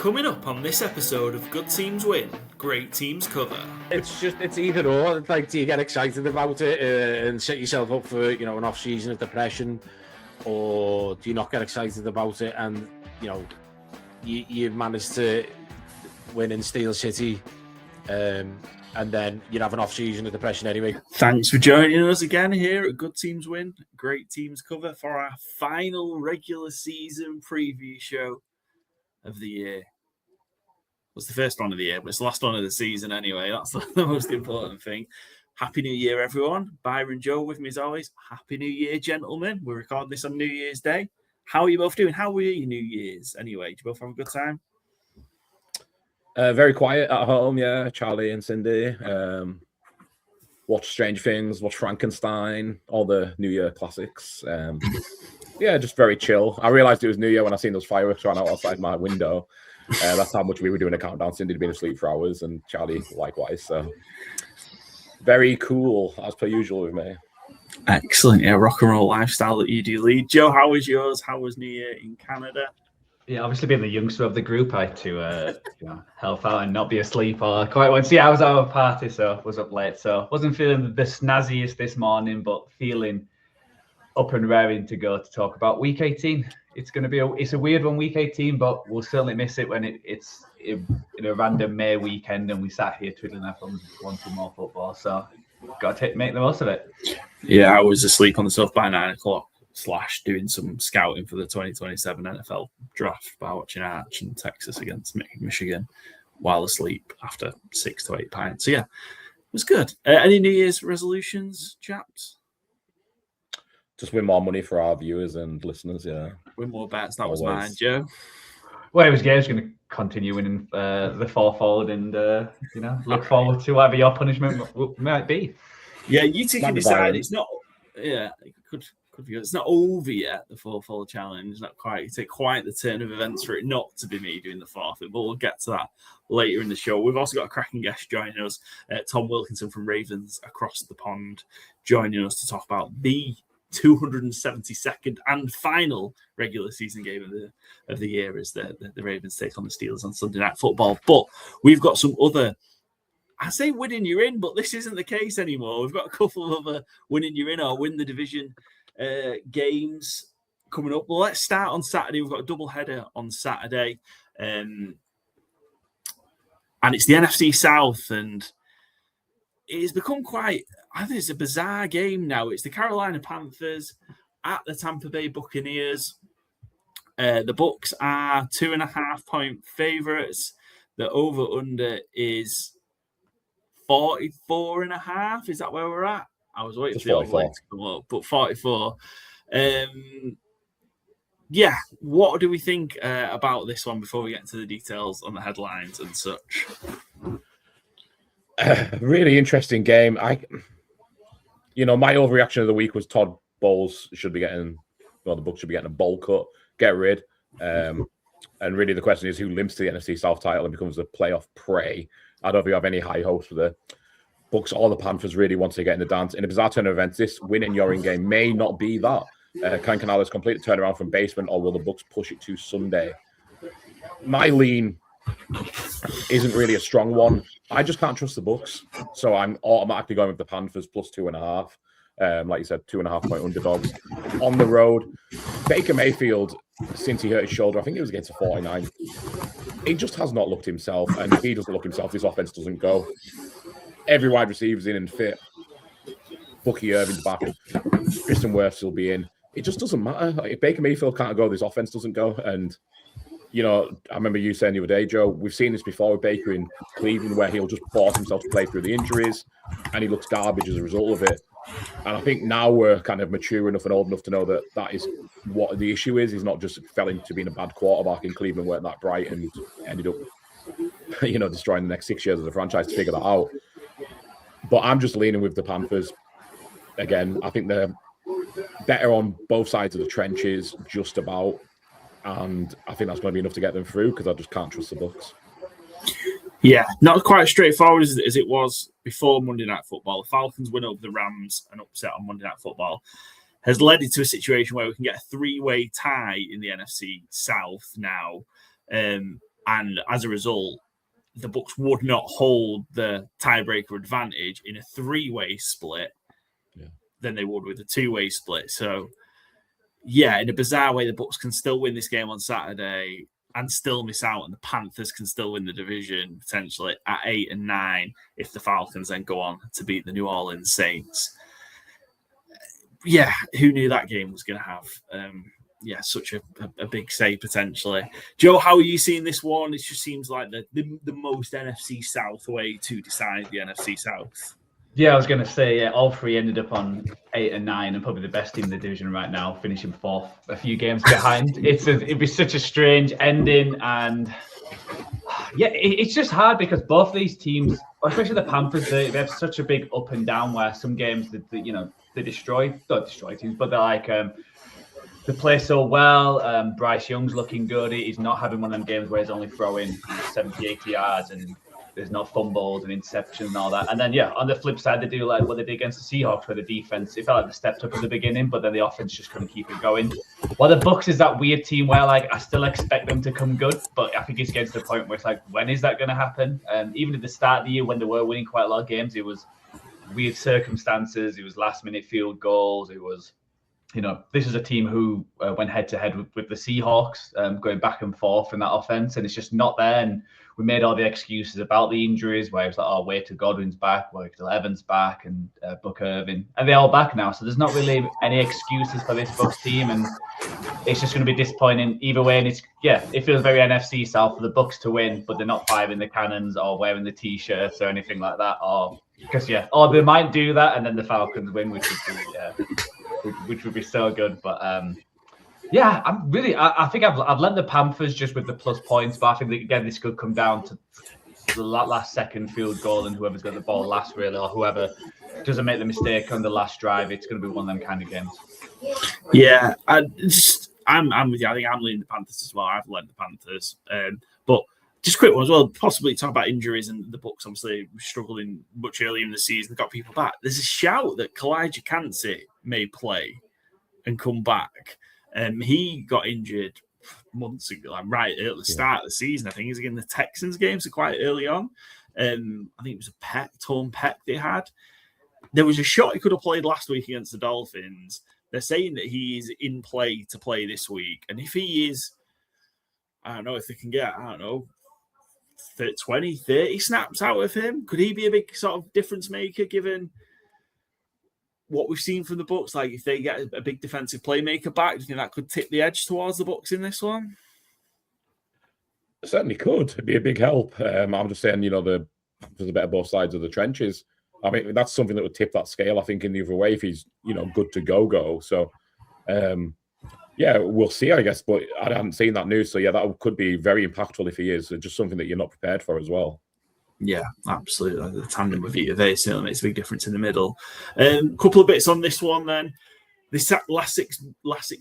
Coming up on this episode of Good Teams Win, Great Teams Cover. It's either or. It's like, do you get excited about it and set yourself up for, an off-season of depression, or do you not get excited about it and, you've managed to win in Steel City, and then you'd have an off-season of depression anyway? Thanks for joining us again here at Good Teams Win, Great Teams Cover for our final regular season preview show of the year. It's the first one of the year, but it's the last one of the season anyway. That's the most important thing. Happy New Year, everyone. Byron Joe with me as always. Happy New Year, gentlemen. We're recording this on New Year's Day. How are you both doing? How were your New Year's anyway? Did you both have a good time? Very quiet at home, yeah. Charlie and Cindy. Watch Strange Things, watch Frankenstein, all the New Year classics. Yeah, just very chill. I realised it was New Year when I seen those fireworks run out outside my window. That's how much we were doing a countdown. Cindy had been asleep for hours, and Charlie likewise. So very cool, as per usual with me. Excellent, yeah, rock and roll lifestyle that you do lead. Joe, how was yours? How was New Year in Canada? Yeah, obviously being the youngster of the group, I had to help out and not be asleep or quite once. Yeah, I was at a party, so was up late. So wasn't feeling the snazziest this morning, but feeling up and raring to go to talk about Week 18. It's going to be it's a weird one, Week 18, but we'll certainly miss it when it's in a random May weekend and we sat here twiddling our thumbs wanting more football. So got to make the most of it. Yeah, I was asleep on the sofa by 9 o'clock. / doing some scouting for the 2027 NFL draft by watching Arch and Texas against Michigan while asleep after 6 to 8 pints. So yeah, it was good. Any New Year's resolutions, chaps? Just win more money for our viewers and listeners, yeah. Win more bets. That was mine, Joe. Well, it was Gabe's going to continue winning the fourfold and look forward to whatever your punishment might be. Yeah, you two can decide. It's not. Yeah, it could be. It's not over yet. The fourfold challenge, not quite. It's quite the turn of events for it not to be me doing the forfeit, but we'll get to that later in the show. We've also got a cracking guest joining us, Tom Wilkinson from Ravens across the pond, joining us to talk about the 272nd and final regular season game of the year as the Ravens take on the Steelers on Sunday Night Football. But we've got some other, I say winning you're in, but this isn't the case anymore. We've got a couple of other winning you're in or win the division games coming up. Well, let's start on Saturday. We've got a double header on Saturday, and it's the NFC South, and it's become quite, I think it's a bizarre game now. It's the Carolina Panthers at the Tampa Bay Buccaneers. The Bucs are 2.5-point favorites. The over-under is 44.5. Is that where we're at? I was waiting for the overlay to come up, but 44. Yeah, what do we think about this one before we get into the details on the headlines and such? Really interesting game. My overreaction of the week was Todd Bowles should be getting, the Bucs should be getting a bowl cut, get rid. And really the question is who limps to the NFC South title and becomes a playoff prey. I don't know if you have any high hopes for the Bucs or the Panthers really want to get in the dance. In a bizarre turn of events, this win in your in game may not be that. Can Canales complete the turnaround from basement, or will the Bucs push it to Sunday? My lean isn't really a strong one. I just can't trust the Bucs, so I'm automatically going with the Panthers plus 2.5. Like you said, 2.5-point underdogs on the road. Baker Mayfield, since he hurt his shoulder, I think it was against a 49. He just has not looked himself, and if he doesn't look himself, this offense doesn't go. Every wide receiver's in and fit. Bucky Irvin's back. Tristan Wirfs will be in. It just doesn't matter. Like, if Baker Mayfield can't go, this offense doesn't go. And I remember you saying the other day, Joe, we've seen this before with Baker in Cleveland, where he'll just force himself to play through the injuries, and he looks garbage as a result of it. And I think now we're kind of mature enough and old enough to know that is what the issue is. He's not just fell into being a bad quarterback in Cleveland, weren't that bright, and ended up, destroying the next 6 years of the franchise to figure that out. But I'm just leaning with the Panthers. Again, I think they're better on both sides of the trenches, just about. And I think that's going to be enough to get them through because I just can't trust the Bucs. Yeah, not quite as straightforward as it was before Monday Night Football. The Falcons win over the Rams and upset on Monday Night Football has led into a situation where we can get a three-way tie in the NFC South now. And And as a result, the Bucs would not hold the tiebreaker advantage in a 3-way split than they would with a 2-way split. So, yeah, in a bizarre way, the Bucs can still win this game on Saturday and still miss out, and the Panthers can still win the division potentially at 8 and 9 if the Falcons then go on to beat the New Orleans Saints. Yeah, who knew that game was going to have such a big say potentially. Joe, how are you seeing this one? It just seems like the most NFC South way to decide the NFC South. Yeah, I was going to say, all three ended up on 8 and 9, and probably the best team in the division right now, finishing 4th, a few games behind. It'd be such a strange ending, and it's just hard because both these teams, especially the Panthers, they have such a big up and down. Where some games they destroy teams, but they're like they play so well. Bryce Young's looking good. He's not having one of them games where he's only throwing 70, 80 yards and there's no fumbles and interceptions and all that. And then, on the flip side, they do like what they did against the Seahawks, where the defense, it felt like they stepped up at the beginning, but then the offense just couldn't keep it going. While the Bucs is that weird team where, I still expect them to come good, but I think it's getting to the point where it's like, when is that going to happen? Even at the start of the year, when they were winning quite a lot of games, it was weird circumstances. It was last-minute field goals. It was, this is a team who went head-to-head with the Seahawks, going back and forth in that offense, and it's just not there. And we made all the excuses about the injuries, where it was like, wait till Godwin's back, wait till Evans back, and Buck Irvin, and they're all back now. So there's not really any excuses for this Bucs team, and it's just going to be disappointing either way. And it feels very NFC South for the Bucs to win, but they're not firing the cannons or wearing the T-shirts or anything like that, or they might do that, and then the Falcons win, which would be so good, but. I think I've lent the Panthers just with the plus points, but I think that, again, this could come down to the last second field goal, and whoever's got the ball last, really, or whoever doesn't make the mistake on the last drive. It's going to be one of them kind of games. Yeah, I'm with you. I think I'm leaning the Panthers as well. I've lent the Panthers, but just quick one as well. Possibly talk about injuries, and the Bucs obviously struggling much earlier in the season. They've got people back. There's a shout that Kalijah Kancey may play and come back. He got injured months ago, right at the start of the season. I think he was against the Texans game, so quite early on. I think it was a torn pec they had. There was a shot he could have played last week against the Dolphins. They're saying that he is in play to play this week. And if he is, I don't know if they can get, 20, 30 snaps out of him. Could he be a big sort of difference maker given what we've seen from the Bucs? Like, if they get a big defensive playmaker back, do you think that could tip the edge towards the Bucs in this one? It certainly could. It'd be a big help. I'm just saying, there's a bit of both sides of the trenches. I mean, that's something that would tip that scale, I think, in the other way if he's, good to go. So, we'll see, I guess. But I haven't seen that news. So, that could be very impactful if he is. It's just something that you're not prepared for as well. Yeah, absolutely. The tandem with Vita Vea certainly makes a big difference in the middle. Couple of bits on this one then. This last six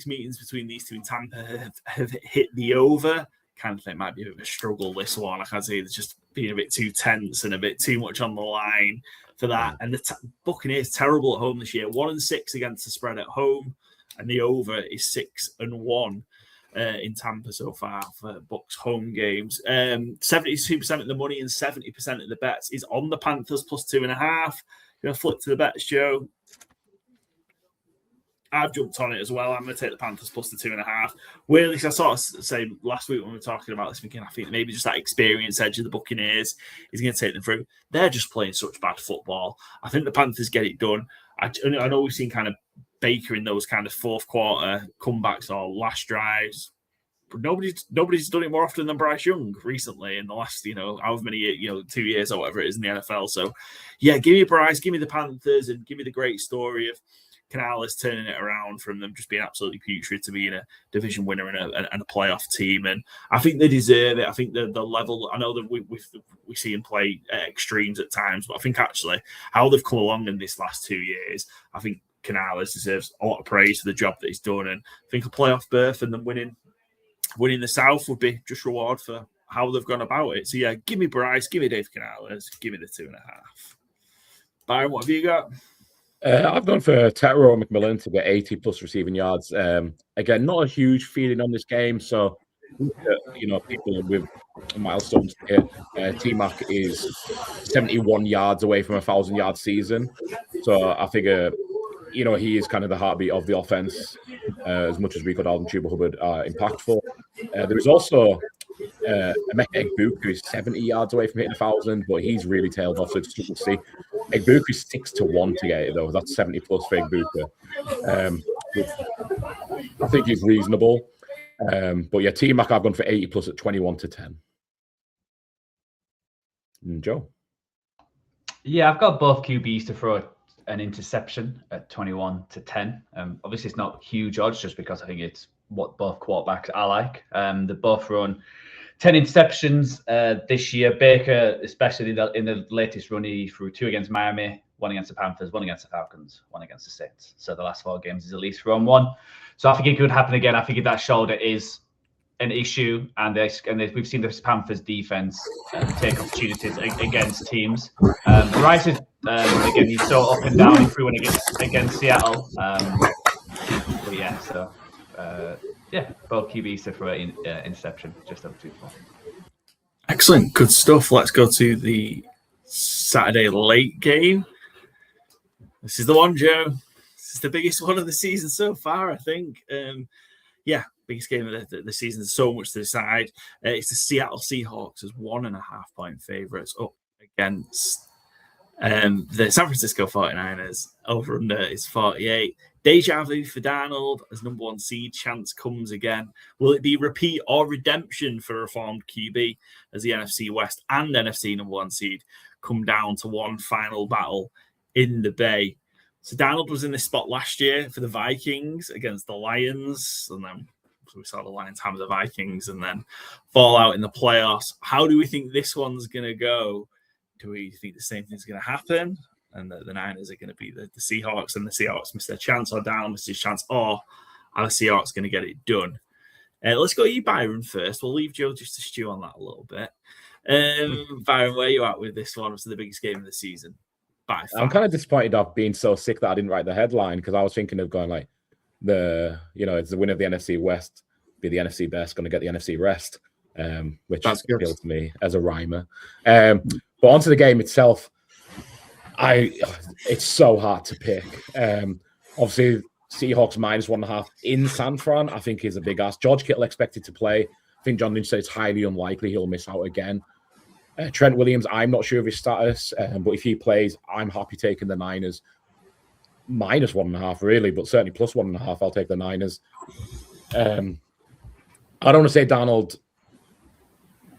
meetings between these two in Tampa have hit the over. Kind of think it might be a bit of a struggle, this one. I can see it's just being a bit too tense and a bit too much on the line for that. And the Buccaneers terrible at home this year. 1-6 against the spread at home, and the over is 6-1. In Tampa so far for Bucs home games. 72% of the money and 70% of the bets is on the Panthers plus 2.5. Going to flip to the bets, Joe. I've jumped on it as well. I'm going to take the Panthers plus the 2.5. Weirdly, I sort of say last week when we were talking about this, thinking I think maybe just that experience edge of the Buccaneers is going to take them through. They're just playing such bad football. I think the Panthers get it done. I know we've seen kind of Baker in those kind of fourth quarter comebacks or last drives. But nobody's done it more often than Bryce Young recently in the last, however many, 2 years or whatever it is in the NFL. So, give me Bryce, give me the Panthers, and give me the great story of Canales turning it around from them just being absolutely putrid to being a division winner and a playoff team. And I think they deserve it. I think the level, I know that we see them play extremes at times, but I think actually how they've come along in this last 2 years, I think Canales deserves a lot of praise for the job that he's done. And I think a playoff berth and them winning the South would be just reward for how they've gone about it. So, give me Bryce, give me Dave Canales, give me the 2.5. Byron, what have you got? I've gone for Tetero McMillan to get 80 plus receiving yards. Again, not a huge feeling on this game, so people with milestones here. T-Mac is 71 yards away from a 1,000-yard season. So I figure, he is kind of the heartbeat of the offense. As much as Rico Dalton, Chuba Hubbard are impactful. There is also Emeka Egbuka, who is 70 yards away from hitting 1,000, but he's really tailed off, so it's tough to see. Egbuka is 6-1 to get it, though. That's 70 plus for Egbuka. I think he's reasonable. But yeah, T-Mac, I've gone for 80 plus at 21-10. Joe? Yeah, I've got both QBs to throw an interception at 21-10. Obviously, it's not huge odds just because I think it's what both quarterbacks I like. They both run 10 interceptions this year. Baker, especially in the latest run, he threw 2 against Miami, 1 against the Panthers, 1 against the Falcons, 1 against the Saints. So the last 4 games is at least thrown 1. So I think it could happen again. I think that shoulder is an issue, and we've seen the Panthers defense take opportunities against teams. Rice is again, he's so up and down. He threw one against Seattle. But yeah, so both QBs to throw an interception, just up to 4. Excellent, good stuff. Let's go to the Saturday late game. This is the one, Joe. This is the biggest one of the season so far, I think. Biggest game of the season. So much to decide. It's the Seattle Seahawks as 1.5-point favorites up against the San Francisco 49ers. Over under is 48. Deja vu for Darnold as number 1 seed. Chance comes again. Will it be repeat or redemption for a reformed QB as the NFC West and NFC number 1 seed come down to one final battle in the Bay? So Darnold was in this spot last year for the Vikings against the Lions, and then we saw the Lions hammer the Vikings and then fall out in the playoffs. How do we think this one's going to go? Do we think the same thing's going to happen? And the Niners are going to be the Seahawks, and the Seahawks miss their chance, or Darnold miss his chance, or are the Seahawks going to get it done? Let's go to you, Byron, first. We'll leave Joe just to stew on that a little bit. Byron, where are you at with this one? It's the biggest game of the season. I'm kind of disappointed of being so sick that I didn't write the headline, because I was thinking of going like, it's the winner of the NFC West, be the NFC best, going to get the NFC rest, which appeals to me as a rhymer. But onto the game itself, it's so hard to pick. Obviously, Seahawks -1.5 in San Fran, I think is a big ask. George Kittle expected to play. I think John Lynch said it's highly unlikely he'll miss out again. Trent Williams, I'm not sure of his status, but if he plays, I'm happy taking the Niners. -1.5, really, but certainly +1.5. I'll take the Niners. I don't want to say Darnold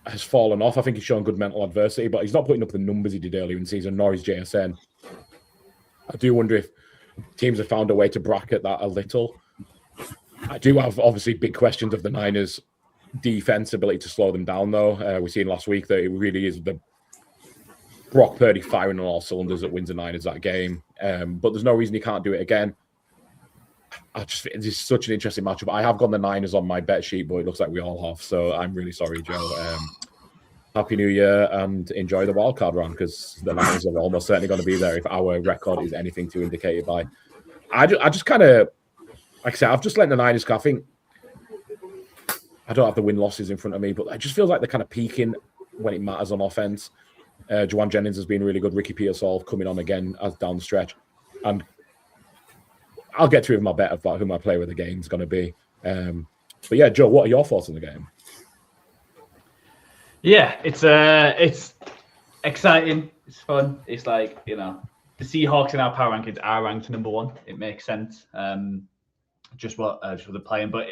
has fallen off. I think he's shown good mental adversity, but he's not putting up the numbers he did earlier in the season, nor is JSN. I do wonder if teams have found a way to bracket that a little. I do have, obviously, big questions of the Niners' defense ability to slow them down, though. We've seen last week that it really is the Brock Purdy firing on all cylinders that wins the Niners that game. But there's no reason he can't do it again. It's such an interesting matchup. I have got the Niners on my bet sheet, but it looks like we all have. So I'm really sorry, Joe. Happy New Year and enjoy the wildcard round, because the Niners are almost certainly going to be there if our record is anything to indicate it by. I just kind of, like I said, I've just let the Niners go. I think I don't have the win-losses in front of me, but it just feels like they're kind of peaking when it matters on offense. Juwan Jennings has been really good. Ricky Pearsall coming on again as down the stretch. And I'll get to my bet about who my player of the game is going to be. But yeah, Joe, what are your thoughts on the game? Yeah, it's exciting. It's fun. It's like, the Seahawks in our power rankings are ranked number 1. It makes sense. Just what they're playing. But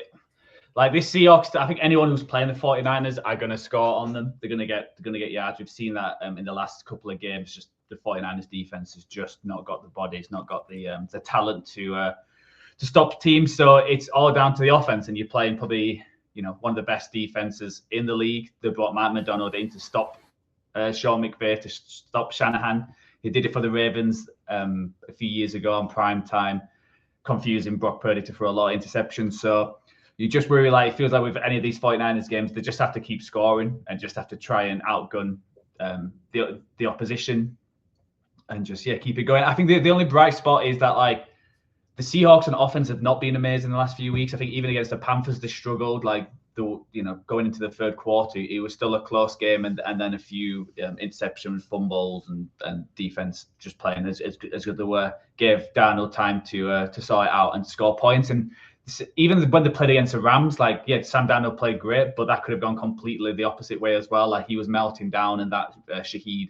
like this Seahawks, I think anyone who's playing the 49ers are going to score on them. They're going to get yards. We've seen that in the last couple of games. Just the 49ers defense has just not got the bodies, not got the talent to stop teams. So it's all down to the offense, and you're playing probably one of the best defenses in the league. They brought Matt McDonald in to stop Sean McVay, to stop Shanahan. He did it for the Ravens a few years ago on Primetime, confusing Brock Purdy to throw a lot of interceptions. So you just worry, it feels like with any of these 49ers games, they just have to keep scoring and just have to try and outgun the opposition and just, keep it going. I think the only bright spot is that, the Seahawks on offense have not been amazing in the last few weeks. I think even against the Panthers, they struggled. The going into the third quarter, it was still a close game, and then a few interceptions, fumbles, and defense just playing as good they were, gave Darnold time to sort it out and score points. And even when they played against the Rams, Sam Darnold played great, but that could have gone completely the opposite way as well. He was melting down, and that Shaheed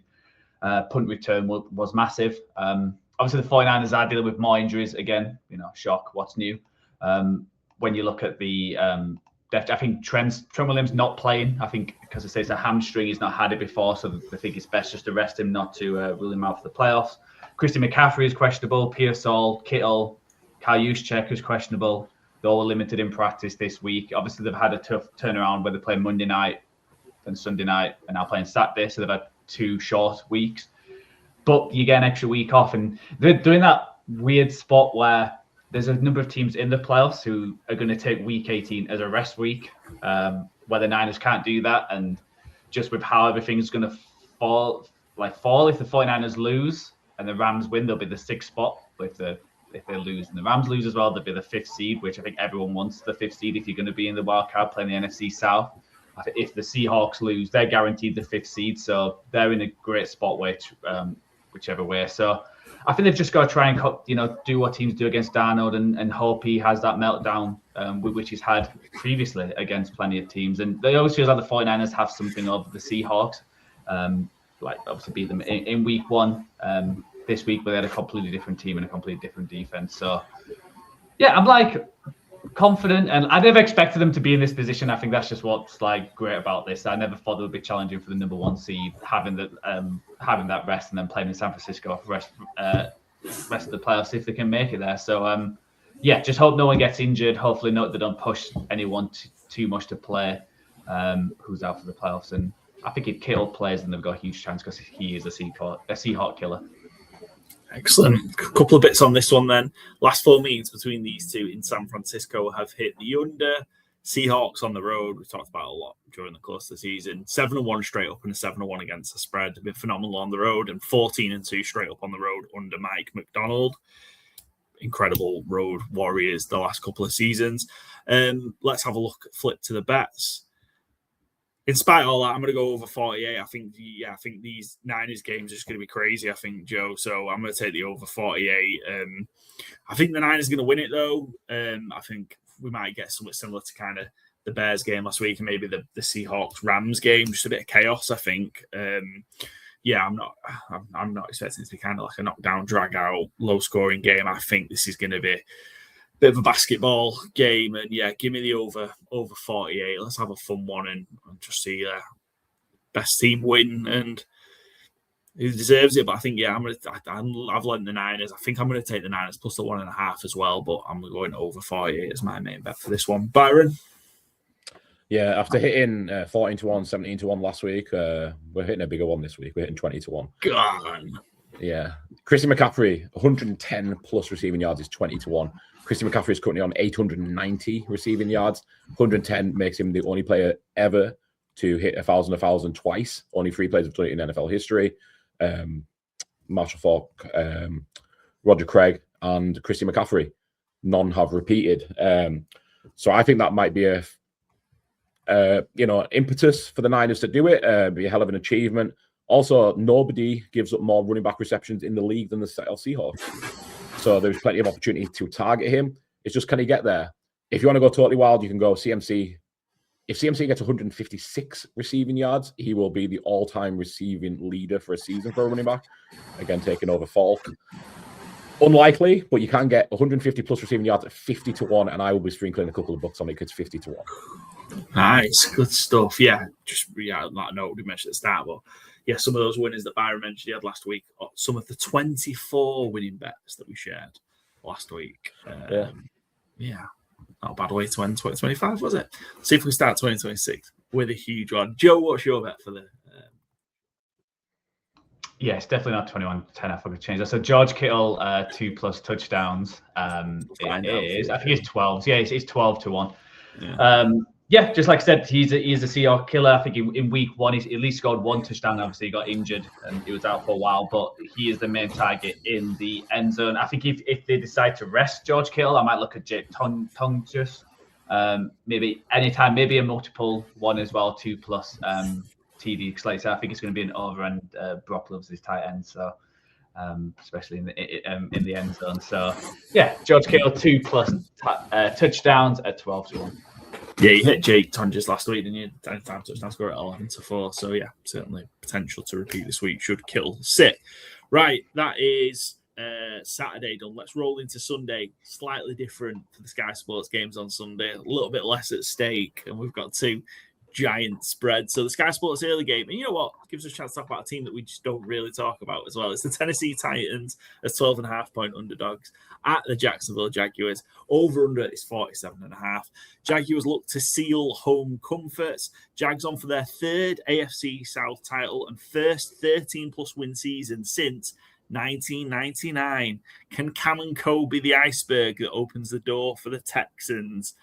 punt return was massive. Obviously, the 49ers are dealing with more injuries again. Shock. What's new? When you look at the I think Trent Williams not playing. I think because it says a hamstring, he's not had it before, so they think it's best just to rest him, not to rule him out for the playoffs. Christian McCaffrey is questionable. Pearsall, Kittle, Kyle Juszczyk is questionable. They all were limited in practice this week. Obviously, they've had a tough turnaround where they play Monday night and Sunday night, and now playing Saturday, so they've had 2 short weeks. But you get an extra week off, and they're doing that weird spot where there's a number of teams in the playoffs who are going to take week 18 as a rest week, where the Niners can't do that. And just with how everything's going to fall, if the 49ers lose and the Rams win, they'll be the 6th spot. But if they lose and the Rams lose as well, they'll be the 5th seed, which I think everyone wants the 5th seed if you're going to be in the wild card playing the NFC South. If the Seahawks lose, they're guaranteed the 5th seed. So they're in a great spot whichever way. So I think they've just got to try and do what teams do against Darnold and hope he has that meltdown, which he's had previously against plenty of teams. And they always feel like the 49ers have something of the Seahawks, obviously beat them in week 1. This week, but they had a completely different team and a completely different defense. So, yeah, I'm confident, and I never expected them to be in this position. I think that's just what's great about this. I never thought they would be challenging for the number 1 seed, having that rest and then playing in San Francisco for rest of the playoffs if they can make it there. So, just hope no one gets injured. Hopefully, they don't push anyone too much to play who's out for the playoffs. And I think if Kittle plays, then they've got a huge chance because he is a Seahawk killer. Excellent. A couple of bits on this one then. Last 4 meetings between these two in San Francisco have hit the under. Seahawks on the road, we've talked about a lot during the course of the season. 7-1 straight up and a 7-1 against the spread. They've been phenomenal on the road, and 14-2 straight up on the road under Mike McDonald. Incredible road warriors the last couple of seasons. Let's have a look, flip to the bets. In spite of all that, I'm going to go over 48. I think these Niners games are just going to be crazy, I think, Joe. So I'm going to take the over 48. I think the Niners are going to win it, though. I think we might get something similar to kind of the Bears game last week and maybe the Seahawks-Rams game. Just a bit of chaos, I think. I'm not expecting it to be kind of like a knockdown, drag-out, low-scoring game. I think this is going to be bit of a basketball game, and give me the over 48. Let's have a fun one and just see best team win and who deserves it. But I think I've lent the Niners. I think I'm going to take the Niners plus the 1.5 as well. But I'm going over 48 as my main bet for this one. Byron. Yeah, after hitting 14-1, 17-1 last week, we're hitting a bigger one this week. We're hitting 20-1. God. Yeah, Christian McCaffrey 110 plus receiving yards is 20-1. Christian McCaffrey is currently on 890 receiving yards. 110 makes him the only player ever to hit 1,000 twice. Only 3 players have done it in NFL history. Marshall Faulk, Roger Craig, and Christian McCaffrey. None have repeated. So I think that might be impetus for the Niners to do it. Be a hell of an achievement. Also, nobody gives up more running back receptions in the league than the Seattle Seahawks. So there's plenty of opportunity to target him. It's just, can he get there? If you want to go totally wild, you can go CMC. If CMC gets 156 receiving yards, he will be the all-time receiving leader for a season for a running back. Again, taking over Falk. Unlikely, but you can get 150 plus receiving yards at 50-1, and I will be sprinkling a couple of bucks on it because it's 50-1. Nice, good stuff. On that note, we mentioned at the start, but some of those winners that Byron mentioned he had last week, some of the 24 winning bets that we shared last week. Not a bad way to end 2025, was it? See if we start 2026 with a huge one. Joe, what's your bet for the? It's definitely not 21-10. I forgot to change that. So George Kittle, 2+ touchdowns. It is. I think it's 12. Yeah, it's 12-1. Yeah. Just like I said, he's a Seahawks killer. I think in week 1, he's at least scored 1 touchdown. Obviously, he got injured and he was out for a while, but he is the main target in the end zone. I think if they decide to rest George Kittle, I might look at Jake Tungus. Maybe anytime, maybe a multiple one as well, 2+ TD slates. I think it's going to be an over, and Brock loves his tight end, so especially in the end zone. So yeah, George Kittle 2+ touchdowns at 12-1. Yeah, you hit Jake Tonjes last week, didn't you? Time touchdown score at 11-4. So yeah, certainly potential to repeat this week should Kittle sit. Right, that is Saturday done. Let's roll into Sunday. Slightly different for the Sky Sports games on Sunday. A little bit less at stake, and we've got 2 giant spreads. So the Sky Sports early game, and you know what? It gives us a chance to talk about a team that we just don't really talk about as well. It's the Tennessee Titans as 12.5-point underdogs at the Jacksonville Jaguars. Over/under is 47.5. Jaguars look to seal home comforts. Jags on for their 3rd AFC South title and first 13+ win season since 1999. Can Cam and Co be the iceberg that opens the door for the Texans?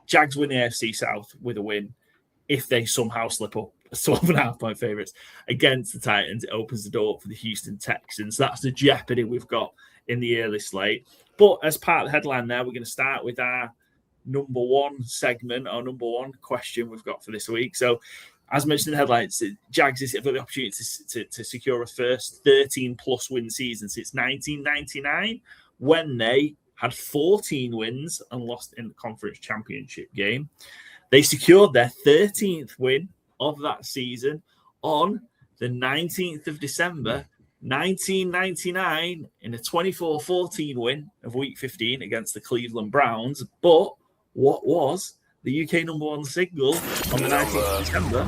Jags win the AFC South with a win. If they somehow slip up as 12.5-point favorites against the Titans, it opens the door for the Houston Texans. That's the jeopardy we've got in the early slate. But as part of the headline there, we're going to start with our number 1 segment, or number 1 question we've got for this week. So as mentioned in the headlines, Jags have got the opportunity to secure a first 13+ win season since 1999, when they had 14 wins and lost in the conference championship game. They secured their 13th win of that season on the 19th of December, 1999, in a 24-14 win of Week 15 against the Cleveland Browns. But what was the UK number 1 single on the 19th of December?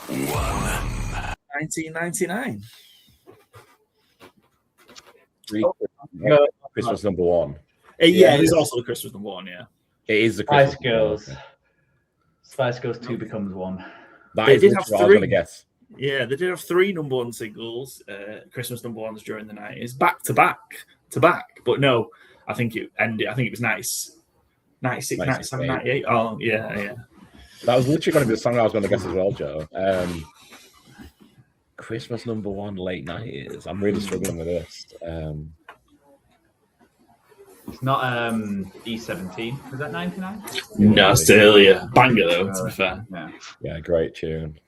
1999. Christmas number 1. Yeah, it's also the Christmas number 1, yeah. It is the Christmas Spice Girls. Spice Girls 2 becomes 1. They did have 3. I was going to guess. Yeah, they did have 3 number 1 singles, Christmas number 1s during the 90s, back to back. But no, I think it ended. I think it was 96, 97, 98. Oh, yeah. That was literally going to be the song I was going to guess as well, Joe. Christmas number 1, late 90s. I'm really struggling with this. It's not E17. Was that 99? No, it's earlier. Banger though, to be fair. Yeah, great tune.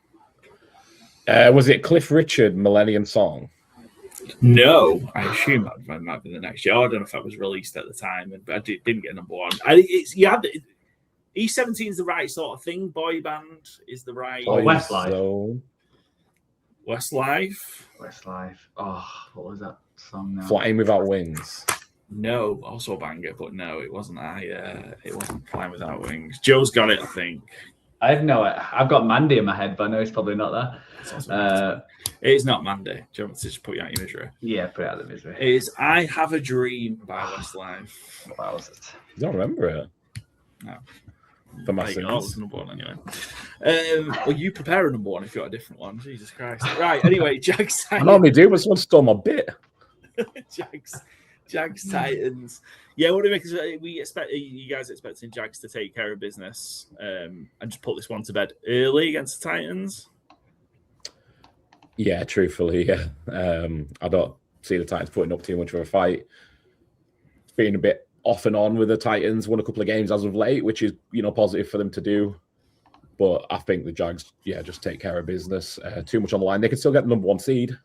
Was it Cliff Richard Millennium Song? No, I assume that might be the next year. I don't know if that was released at the time, but I didn't get number 1. E17 is the right sort of thing. Boy band is the right. Westlife. Westlife. Oh, what was that song now? Flying Without Wings. No, also a banger, but no, it wasn't. It wasn't Flying Without Wings. Joe's got it, I think. I've got Mandy in my head, but I know it's probably not that. It's not Mandy. Do you want to just put you out of your misery? Yeah, put it out of the misery. It is I Have a Dream by Westlife. What was it? You don't remember it? No. For my sins. Number 1 anyway. Well, you prepare a number 1 if you've got a different one. Jesus Christ. Right, anyway, Jags. I normally do, but someone stole my bit. Jags Titans. Yeah, what do we make? We expect you guys expecting Jags to take care of business and just put this one to bed early against the Titans? Yeah, truthfully, yeah. I don't see the Titans putting up too much of a fight. It's been a bit off and on with the Titans. Won a couple of games as of late, which is positive for them to do. But I think the Jags, just take care of business. Too much on the line. They can still get the number 1 seed.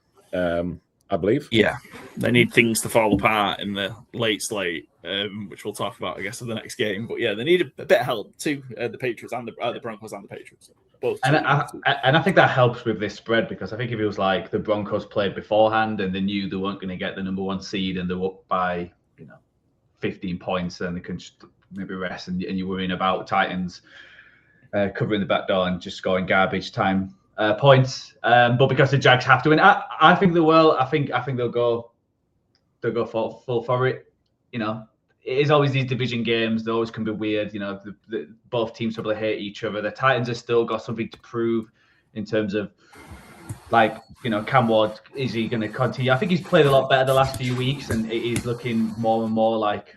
I believe. Yeah, they need things to fall apart in the late slate, which we'll talk about, I guess, in the next game. But yeah, they need a bit of help too. The Patriots and the Broncos and the Patriots. Both. And I think that helps with this spread, because I think if it was like the Broncos played beforehand and they knew they weren't going to get the number 1 seed and they were up by 15 points, then they can maybe rest, and you're worrying about Titans covering the back door and just scoring garbage time points, but because the Jags have to win, I think they will. I think they'll go full for it. It is always these division games. They always can be weird. Both teams probably hate each other. The Titans have still got something to prove in terms of, Cam Ward. Is he going to continue? I think he's played a lot better the last few weeks, and he's looking more and more like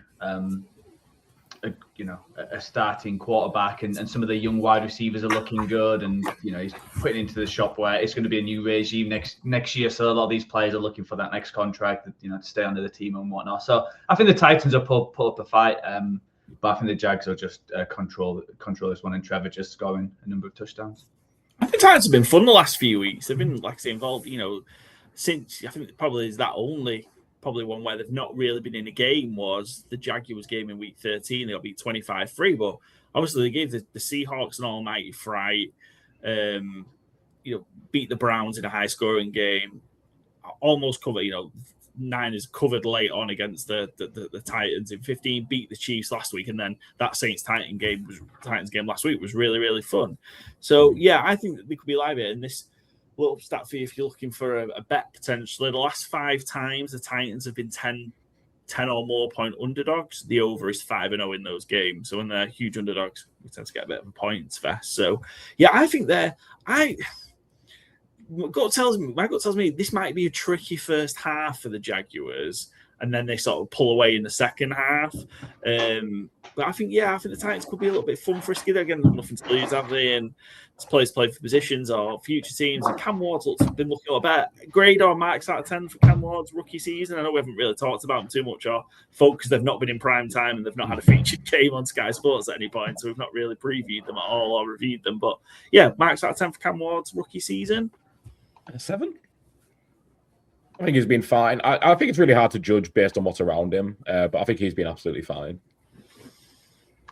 a starting quarterback, and some of the young wide receivers are looking good, and he's putting into the shop where it's going to be a new regime next year, so a lot of these players are looking for that next contract, to stay under the team and whatnot. So I think the Titans will put up a fight, But I think the Jags will just control this one, and Trevor just scoring a number of touchdowns. I think Titans have been fun the last few weeks. They've been, like I say, involved, since I think probably is that only probably one where they've not really been in a game was the Jaguars game in week 13. They got beat 25-3, but obviously they gave the Seahawks an almighty fright. Beat the Browns in a high-scoring game. Almost covered, Niners covered late on against the Titans in 15, beat the Chiefs last week, and then that Titans game last week was really, really fun. So, yeah, I think that they could be live here. And this little stat for you, if you're looking for a bet potentially, the last 5 times the Titans have been 10 or more point underdogs. The over is 5-0 in those games. So when they're huge underdogs, we tend to get a bit of a points fest. So, yeah, I think my gut tells me this might be a tricky first half for the Jaguars, and then they sort of pull away in the second half. But I think the Titans could be a little bit fun frisky. They're again nothing to lose, have they? And players play for positions or future teams. And Cam Ward's been looking a little better. Grade or marks out of 10 for Cam Ward's rookie season. I know we haven't really talked about them too much, or folks, they've not been in prime time and they've not had a featured game on Sky Sports at any point, so we've not really previewed them at all or reviewed them. But yeah, marks out of 10 for Cam Ward's rookie season. 7. I think he's been fine. I think it's really hard to judge based on what's around him, but I think he's been absolutely fine.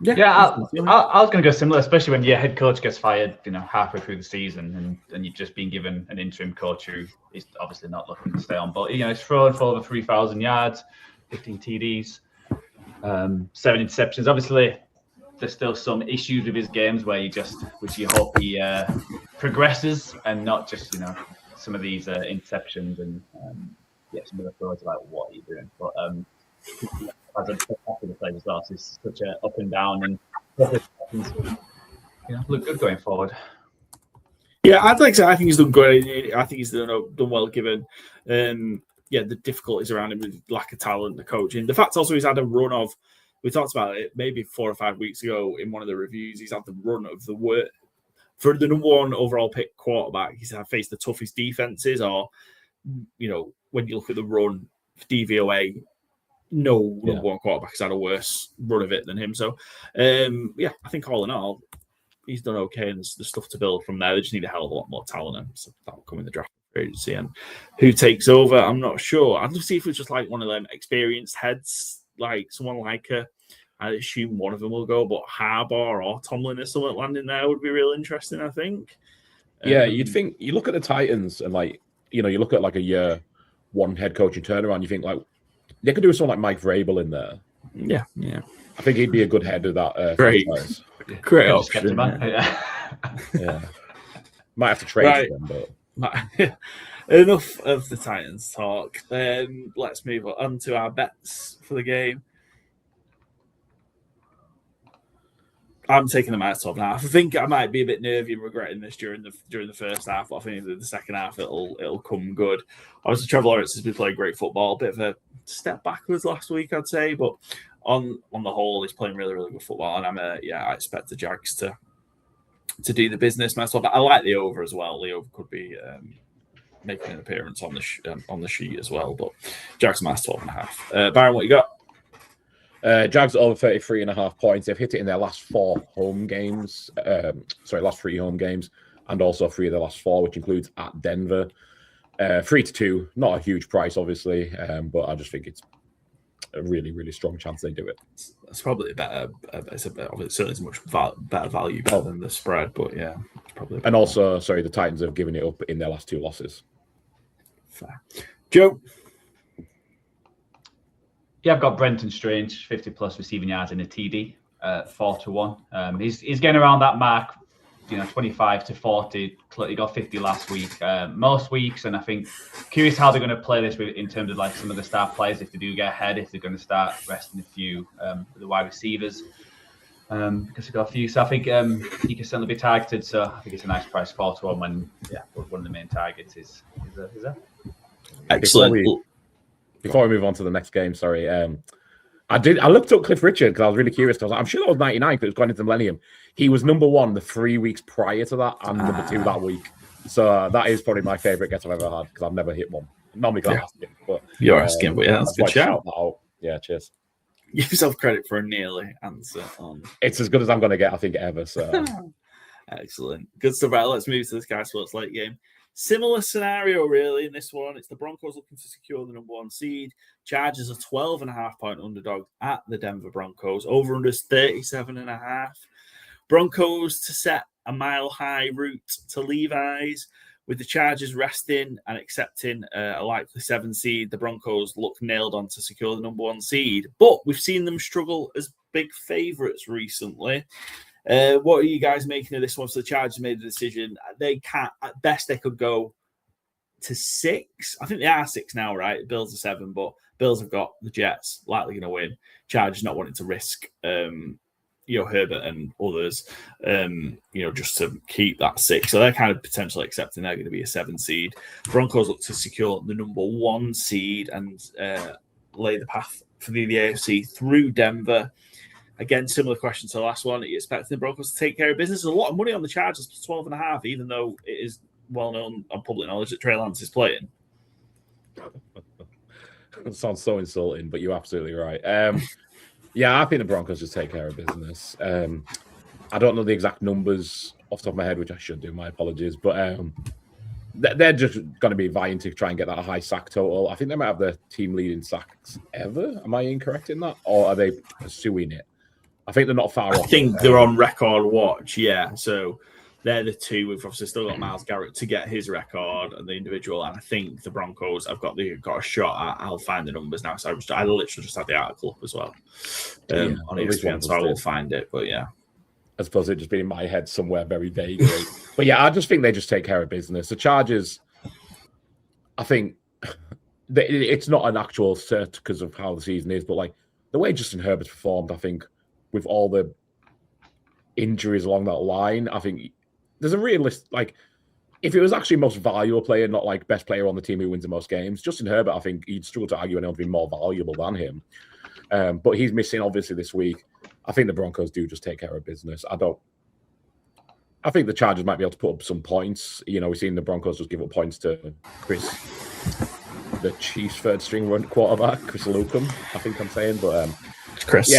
Yeah, I was going to go similar, especially when your head coach gets fired, halfway through the season, and you've just been given an interim coach who is obviously not looking to stay on. But it's thrown for over 3,000 yards, 15 TDs, 7 interceptions. Obviously, there's still some issues with his games where you hope he progresses and not just some of these interceptions and some of the throws like what are you doing? But as after the play as well, so it's such a up and down and look good going forward. Yeah, I'd like to say I think he's done good. I think he's done well given the difficulties around him with lack of talent, the coaching. The fact also he's had a run of, we talked about it maybe 4 or 5 weeks ago in one of the reviews, he's had the run of the work for the number 1 overall pick quarterback. He's faced the toughest defenses, or when you look at the run for DVOA, no number 1 quarterback has had a worse run of it than him. So I think all in all, he's done okay, and there's stuff to build from there. They just need a hell of a lot more talent, and so that'll come in the draft agency. And who takes over, I'm not sure. I'd love to see if it's just like one of them experienced heads, like someone like I assume one of them will go, but Harbaugh or Tomlin or someone landing there would be real interesting, I think. Yeah, you'd think, you look at the Titans and you look at like a year 1 head coaching turnaround, you think like they could do someone like Mike Vrabel in there. Yeah. I think he'd be a good head of that. Great option. Yeah. Might have to trade them, but enough of the Titans talk. Let's move on to our bets for the game. I'm taking them out of 12.5. I think I might be a bit nervy and regretting this during the first half, but I think in the second half it'll come good. Obviously, Trevor Lawrence has been playing great football. A bit of a step backwards last week, I'd say, but on the whole, he's playing really, really good football. And I expect the Jags to do the business myself. But I like the over as well. The over could be making an appearance on the sheet as well. But Jags minus 12.5. Byron, what you got? Jags over 33.5 points. They've hit it in their last 4 home games. Last 3 home games, and also 3 of the last 4, which includes at Denver. 3-2, not a huge price, obviously, but I just think it's a really, really strong chance they do it. It's probably it's certainly a much better value than the spread, but yeah, it's probably. And also, the Titans have given it up in their last 2 losses. Fair. Joe. Yeah, I've got Brenton Strange, 50+ receiving yards in a TD, 4-1. He's getting around that mark, 25 to 40. He got 50 last week. Most weeks, and I think curious how they're going to play this in terms of like some of the star players if they do get ahead, if they're going to start resting a few of the wide receivers. Because they've got a few, so I think he can certainly be targeted. So I think it's a nice price, 4-1. When one of the main targets is that. Excellent. Before we move on to the next game, I looked up Cliff Richard because I was really curious. Because I'm sure that was 99 because it was going into the Millennium. He was number 1 the 3 weeks prior to that, and number 2 that week. So that is probably my favorite guess I've ever had because I've never hit one. Normally, I'm asking, but you're asking, but yeah, that's a good shout. Yeah, cheers. Give yourself credit for a nearly answer on. It's as good as I'm going to get, I think, ever. So excellent. Good stuff. Right, let's move to the Sky Sports late game. Similar scenario, really, in this one. It's the Broncos looking to secure the number 1 seed. Chargers are 12.5-point underdog at the Denver Broncos. Over-under is 37.5. Broncos to set a mile-high route to Levi's. With the Chargers resting and accepting a likely 7 seed, the Broncos look nailed on to secure the number 1 seed. But we've seen them struggle as big favourites recently. What are you guys making of this one? So the Chargers made a decision. They can't, at best, they could go to 6. I think they are 6 now, right? Bills are 7, but Bills have got the Jets likely going to win. Chargers not wanting to risk, Herbert and others, just to keep that 6. So they're kind of potentially accepting they're going to be a 7 seed. Broncos look to secure the number 1 seed and lay the path for the AFC through Denver. Again, similar question to the last one. Are you expecting the Broncos to take care of business? There's a lot of money on the Chargers, 12.5, even though it is well known on public knowledge that Trey Lance is playing. It sounds so insulting, but you're absolutely right. Yeah, I think the Broncos just take care of business. I don't know the exact numbers off the top of my head, which I should do. My apologies. But they're just going to be vying to try and get that high sack total. I think they might have the team leading sacks ever. Am I incorrect in that? Or are they pursuing it? I think they're not far off. I think they're on record watch, yeah. So they're the two. We've obviously still got Myles Garrett to get his record and the individual. And I think the Broncos have got a shot at. I'll find the numbers now. So I literally just had the article up as well on ESPN, so I will find it. But yeah. I suppose it just been in my head somewhere very vaguely. But yeah, I just think they just take care of business. The Chargers, I think it's not an actual cert because of how the season is, but like the way Justin Herbert's performed, I think with all the injuries along that line, I think there's a realist, like if it was actually most valuable player, not like best player on the team who wins the most games, Justin Herbert, I think you'd struggle to argue anyone would be more valuable than him. But he's missing obviously this week. I think the Broncos do just take care of business. I think the Chargers might be able to put up some points. We've seen the Broncos just give up points to Chris, the Chiefs' third string quarterback, Chris Lucan, I think I'm saying. But Chris.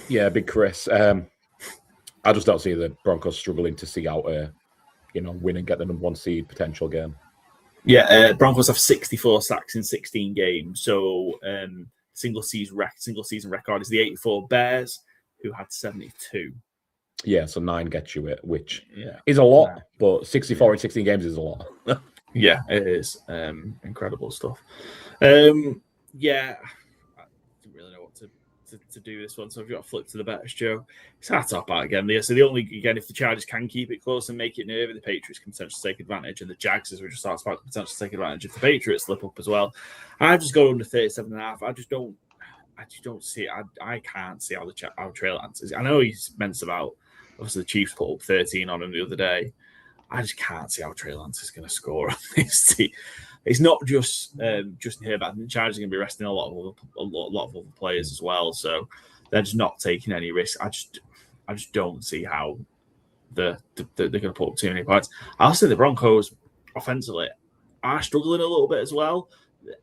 Yeah, big Chris. I just don't see the Broncos struggling to see out a, win and get the number 1 seed potential game. Yeah, Broncos have 64 sacks in 16 games. So single season record is the 84 Bears, who had 72. Yeah, so 9 gets you it, which is a lot, but 64 in 16 games is a lot. Yeah, it is. Incredible stuff. Yeah, I didn't really know what to do this one, so I've got to flip to the betters, Joe. It's hard to top out again. So the only, again, if the Chargers can keep it close and make it nervy, the Patriots can potentially take advantage, and the Jags, as we just talked about, can potentially take advantage if the Patriots slip up as well. I've just gone under 37.5. I just don't see it. I can't see how Trey Lance is. I know he's meant about, obviously the Chiefs put up 13 on him the other day. I just can't see how Trey Lance is going to score on this team. It's not just Justin Herbert. I think the Chargers are going to be resting a lot of other players as well. So they're just not taking any risk. I just don't see how they're going to put up too many points. I'll say the Broncos offensively are struggling a little bit as well,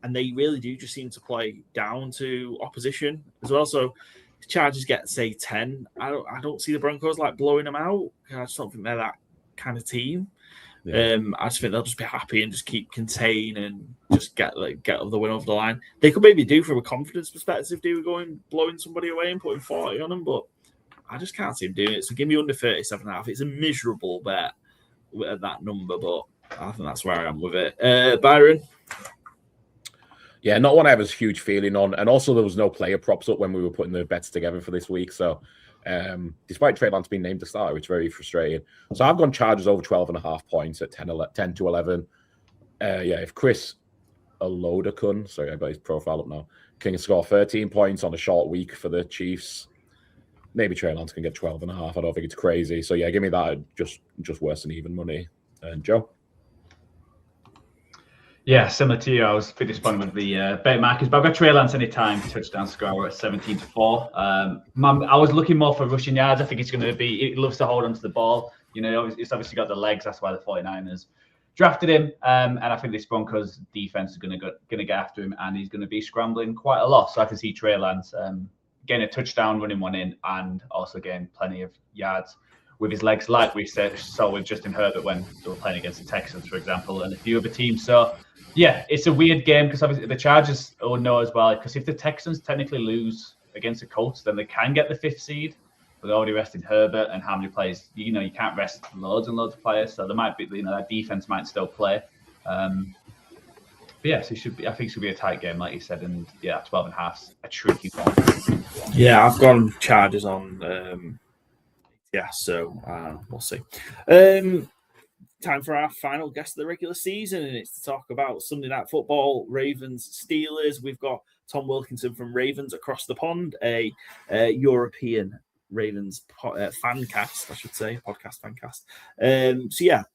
and they really do just seem to play down to opposition as well. So the Chargers get, say, 10. I don't see the Broncos like blowing them out. I just don't think they're that kind of team. Yeah. I just think they'll just be happy and just keep contain and just get the win over the line. They could maybe do from a confidence perspective, blowing somebody away and putting 40 on them, but I just can't see them doing it. So give me under 37.5. It's a miserable bet at that number, but I think that's where I am with it. Byron? Yeah, not one I have a huge feeling on. And also there was no player props up when we were putting the bets together for this week. So despite Trey Lance being named the starter, it's very frustrating. So I've gone Chargers over 12.5 points at 10 to 11. If Chris Olodokun, sorry, I've got his profile up now, can score 13 points on a short week for the Chiefs, maybe Trey Lance can get 12.5. I don't think it's crazy. So yeah, give me that just worse than even money. And Joe? Yeah, similar to you, I was pretty disappointed with the bet markers, but I've got Trey Lance anytime touchdown score at 17-4. I was looking more for rushing yards. I think it's going to be, he loves to hold onto the ball. It's obviously got the legs. That's why the 49ers drafted him. And I think this Broncos defense is going to get after him, and he's going to be scrambling quite a lot. So I can see Trey Lance getting a touchdown, running one in, and also getting plenty of yards with his legs, like we saw with Justin Herbert when they were playing against the Texans, for example, and a few other teams. So, yeah, it's a weird game because obviously the Chargers will know as well, because if the Texans technically lose against the Colts, then they can get the 5th seed. But they're already resting Herbert, and how many players? You can't rest loads and loads of players, so there might be, that defense might still play. But yeah, so I think it should be a tight game, like you said, and yeah, 12.5's a tricky one. Yeah, I've gone Chargers on. So we'll see. Time for our final guest of the regular season, and it's to talk about Sunday Night Football, Ravens, Steelers. We've got Tom Wilkinson from Ravens Across the Pond, a European Ravens fancast, I should say, podcast fancast.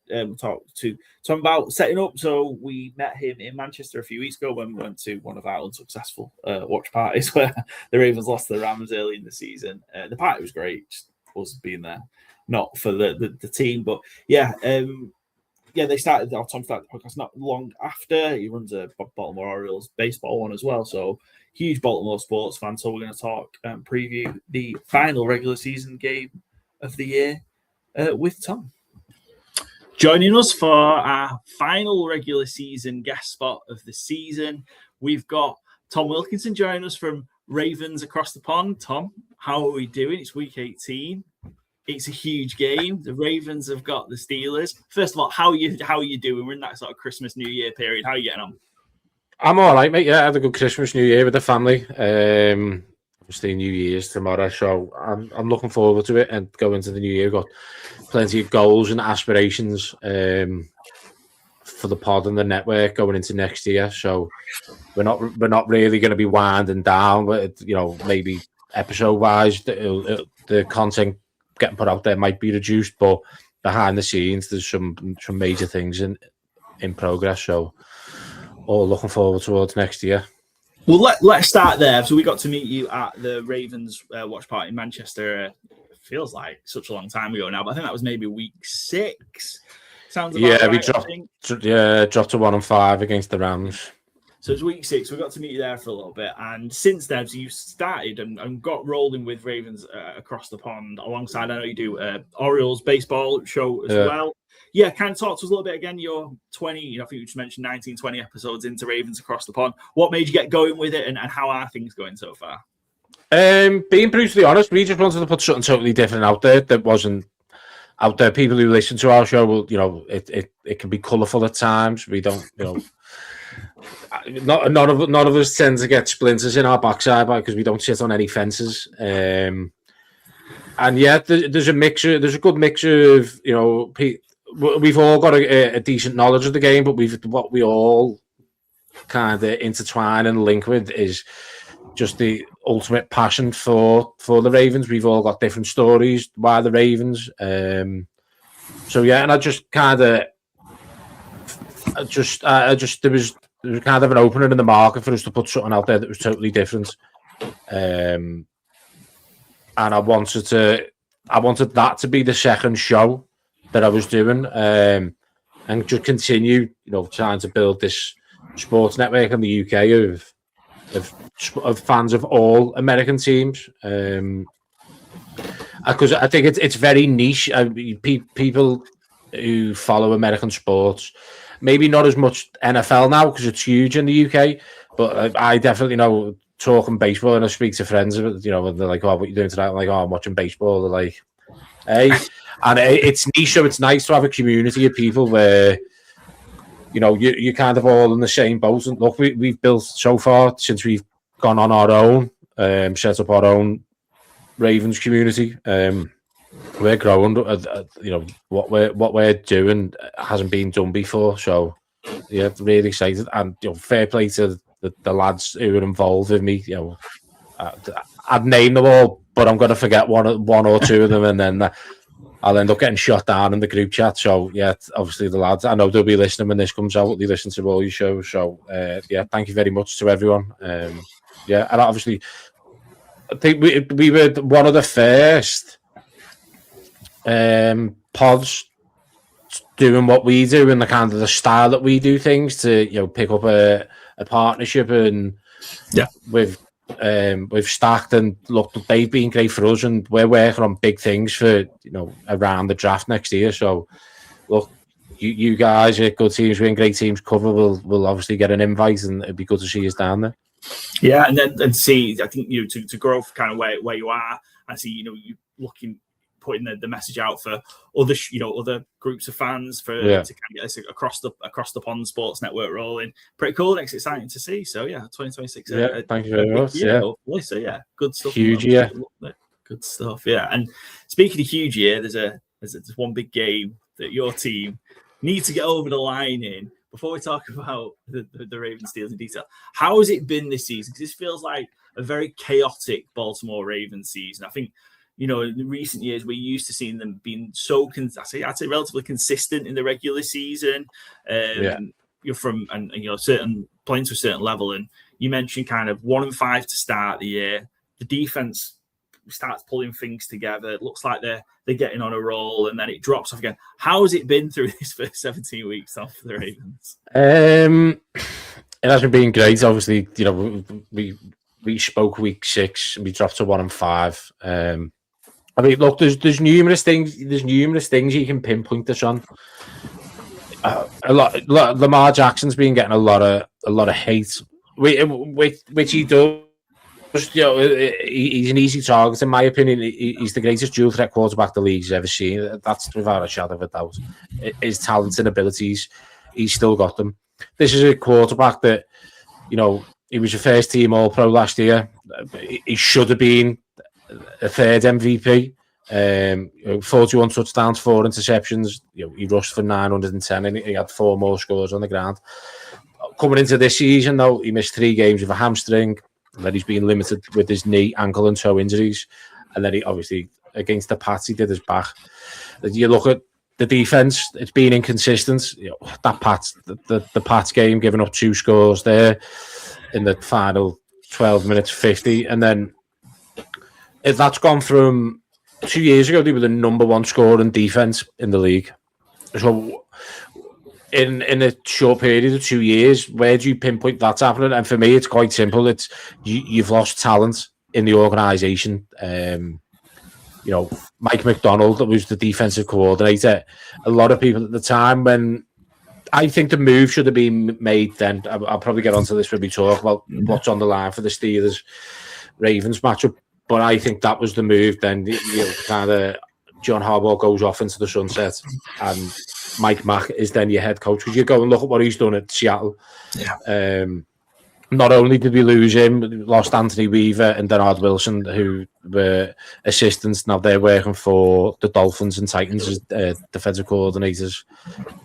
We'll talk to Tom about setting up. So we met him in Manchester a few weeks ago when we went to one of our unsuccessful watch parties where the Ravens lost to the Rams early in the season. The party was great, just us being there, not for the team, but they started. Tom started the podcast not long after. He runs a Baltimore Orioles baseball one as well, so huge Baltimore sports fan. So we're going to talk preview the final regular season game of the year with Tom. Joining us for our final regular season guest spot of the season, we've got Tom Wilkinson joining us from Ravens Across the Pond. Tom, how are we doing? It's week 18. It's a huge game. The Ravens have got the Steelers. First of all, how are you doing? We're in that sort of Christmas, New Year period. How are you getting on? I'm all right, mate. Yeah, I had a good Christmas, New Year with the family. Obviously, New Year's tomorrow, so I'm looking forward to it and go into the new year. Got plenty of goals and aspirations for the pod and the network going into next year. So we're not really going to be winding down, but maybe episode wise, the content getting put out there might be reduced, but behind the scenes, there's some major things in progress. So all looking forward towards next year. Well, let's start there. So we got to meet you at the Ravens watch party in Manchester. Feels like such a long time ago now, but I think that was maybe week 6. Sounds about right, we dropped to 1-5 against the Rams. So it's week 6. We got to meet you there for a little bit, and since then, so you started and got rolling with Ravens Across the Pond alongside. I know you do Orioles baseball show as well. Yeah, kind of talk to us a little bit again. You're 20, I think you just mentioned 19, 20 episodes into Ravens Across the Pond. What made you get going with it, and how are things going so far? Being brutally honest, we just wanted to put something totally different out there that wasn't out there. People who listen to our show will, it can be colourful at times. We don't, none of us tend to get splinters in our backside because we don't sit on any fences. And yeah, there's a good mixture of, we've all got a decent knowledge of the game, but what we all kind of intertwine and link with is just the ultimate passion for the Ravens. We've all got different stories why the Ravens. So yeah, and I just kind of, there was kind of an opening in the market for us to put something out there that was totally different. And I wanted that to be the second show that I was doing, and just continue, trying to build this sports network in the UK of fans of all American teams. Because I think it's very niche. People who follow American sports, maybe not as much NFL now because it's huge in the UK, but I definitely know, talking baseball, and I speak to friends, they're like, "Oh, what are you doing tonight?" I'm like, "Oh, I'm watching baseball." They're like, "Hey," and it's niche, so it's nice to have a community of people where you're kind of all in the same boat. And look, we've built so far since we've gone on our own, set up our own Ravens community. We're growing. What we're doing hasn't been done before. So yeah, really excited, and fair play to the lads who are involved with me. I'd name them all, but I'm going to forget one or two of them, and then I'll end up getting shot down in the group chat. So yeah, obviously the lads, I know they'll be listening when this comes out. They listen to all your shows. So yeah, thank you very much to everyone. Yeah, and obviously I think we were one of the first pods doing what we do and the kind of the style that we do things to pick up a partnership and with we've stacked, and look, they've been great for us, and we're working on big things for around the draft next year. So look, you guys are good teams, we're in great teams cover. We'll obviously get an invite, and it'd be good to see us down there. Yeah, and see, I think to grow kind of where you are, and see you putting the message out for other groups of fans to kind of get this across the pond sports network rolling. Pretty cool and exciting to see. So 2026. Yeah, thank you very much. Hopefully. So good stuff. Huge year. Good stuff. Yeah, and speaking of huge year, there's one big game that your team need to get over the line in. Before we talk about the Ravens Steelers in detail, how has it been this season? Because this feels like a very chaotic Baltimore Ravens season. I think, in recent years, we're used to seeing them being so, I'd say relatively consistent in the regular season. You're from, certain playing to a certain level. And you mentioned kind of 1-5 to start the year. The defense starts pulling things together. It looks like they're getting on a roll, and then it drops off again. How has it been through this first 17 weeks off the Ravens? It hasn't been great. Obviously, we spoke week 6 and we dropped to 1-5. I mean, look, there's numerous things. There's numerous things you can pinpoint this on. A lot. Lamar Jackson's been getting a lot of hate, which he does. He's an easy target, in my opinion. He's the greatest dual threat quarterback the league's ever seen. That's without a shadow of a doubt. His talents and abilities, he's still got them. This is a quarterback that, he was your first team All-Pro last year. He should have been a third MVP. 41 touchdowns, 4 interceptions. He rushed for 910, and he had 4 more scores on the ground. Coming into this season, though, he missed 3 games with a hamstring. And then he's been limited with his knee, ankle, and toe injuries. And then he obviously, against the Pats, he did his back. You look at the defense, it's been inconsistent. That Pats, the Pats game, giving up 2 scores there in the final 12 minutes, 50. And then that's gone from 2 years ago, they were the number 1 scoring defense in the league. So in a short period of 2 years, where do you pinpoint that's happening? And for me, it's quite simple. It's you've lost talent in the organisation. Mike McDonald, that was the defensive coordinator. A lot of people at the time, when I think the move should have been made then. I'll probably get onto this when we talk about what's on the line for the Steelers Ravens matchup. But I think that was the move then. Kind of John Harbaugh goes off into the sunset, and Mike Mack is then your head coach. Because you go and look at what he's done at Seattle. Yeah. Not only did we lose him, we lost Anthony Weaver and Denard Wilson, who were assistants. Now they're working for the Dolphins and Titans as defensive coordinators,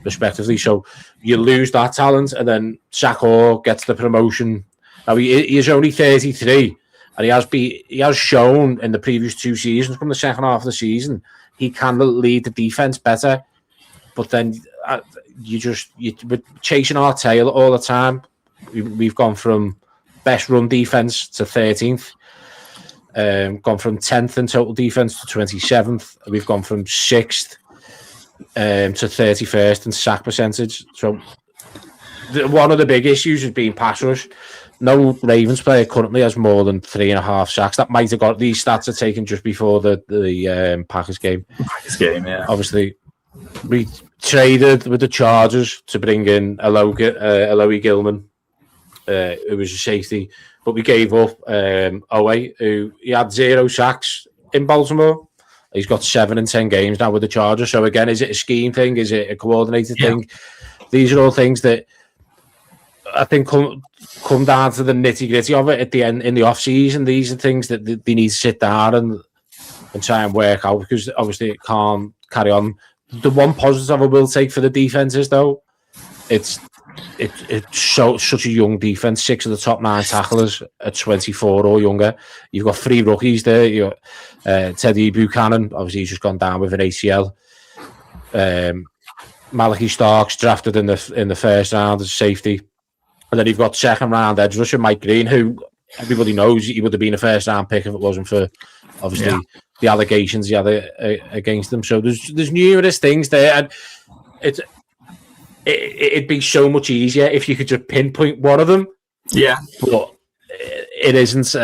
respectively. So you lose that talent, and then Zach Orr gets the promotion. Now he is only 33, and he has shown in the previous 2 seasons, from the second half of the season, he can lead the defense better. But then we're chasing our tail all the time. We've gone from best run defense to 13th, gone from 10th in total defense to 27th. We've gone from 6th to 31st in sack percentage. So one of the big issues has been pass rush. No Ravens player currently has more than 3.5 sacks. That might have got, these stats are taken just before the Packers game. Yeah. Obviously, we traded with the Chargers to bring in Eloy Gilman, who was a safety, but we gave up Owe, who he had 0 sacks in Baltimore. He's got 7 in 10 games now with the Chargers. So again, is it a scheme thing? Is it a coordinated thing? These are all things that I think come down to the nitty gritty of it at the end in the off season. These are things that they need to sit down and try and work out, because obviously it can't carry on. The one positive I will take for the defense is, though, it's such a young defense. 6 of the top 9 tacklers are 24 or younger. You've got 3 rookies there. You got Teddy Buchanan, obviously he's just gone down with an ACL. Malachi Starks drafted in the first round as safety, and then you've got 2nd round edge rusher Mike Green, who everybody knows he would have been a first round pick if it wasn't for obviously the allegations he had against him. So there's numerous things there, and it'd be so much easier if you could just pinpoint one of them. Yeah, but it isn't.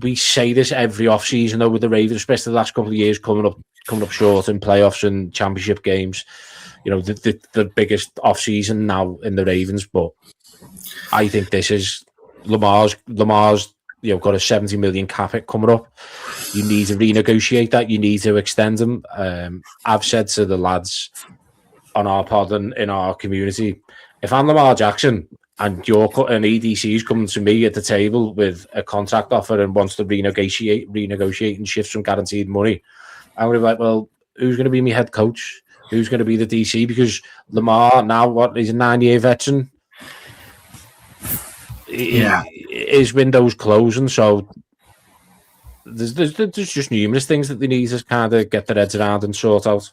We say this every off season though with the Ravens, especially the last couple of years, coming up short in playoffs and championship games. The biggest off season now in the Ravens, but I think this is Lamar's. Got a 70 million cap hit coming up. You need to renegotiate that. You need to extend them. I've said to the lads on our pod and in our community, if I'm Lamar Jackson and an EDC is coming to me at the table with a contract offer and wants to renegotiate and shift some guaranteed money, I'm going to be like, well, who's going to be my head coach? Who's going to be the DC? Because Lamar now, he's a 9-year veteran. His window's closing, so there's just numerous things that they need to kind of get their heads around and sort out.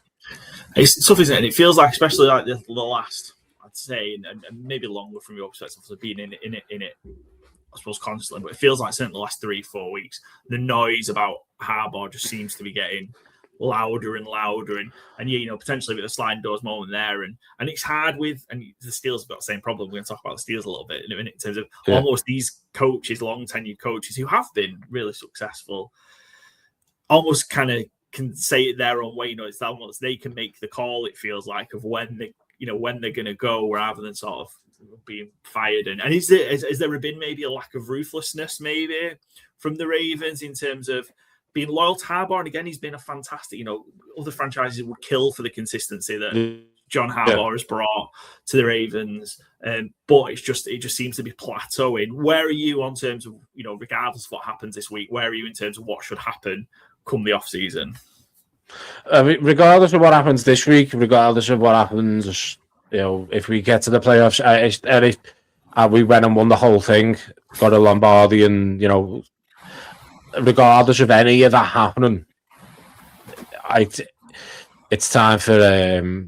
It's tough, isn't it? And it feels like, especially like the last, I'd say, and maybe longer from your perspective, of being in it, I suppose, constantly. But it feels like certainly the last 3-4 weeks, the noise about Harbaugh just seems to be getting louder and louder, and potentially with a sliding doors moment there, and it's hard with, and the Steelers have got the same problem. We're going to talk about the Steelers a little bit in a minute in terms of almost these coaches, long tenured coaches who have been really successful, almost kind of can say it their own way. It's almost they can make the call. It feels like of when they're going to go, rather than sort of being fired. And is there been maybe a lack of ruthlessness maybe from the Ravens in terms of being loyal to Harbaugh? And again, he's been a fantastic, other franchises would kill for the consistency that John Harbaugh has brought to the Ravens. But it just seems to be plateauing. Where are you on terms of, regardless of what happens this week, where are you in terms of what should happen come the off season? Regardless of what happens this week, regardless of what happens, if we get to the playoffs, we went and won the whole thing, got a Lombardi, and, regardless of any of that happening, it's time for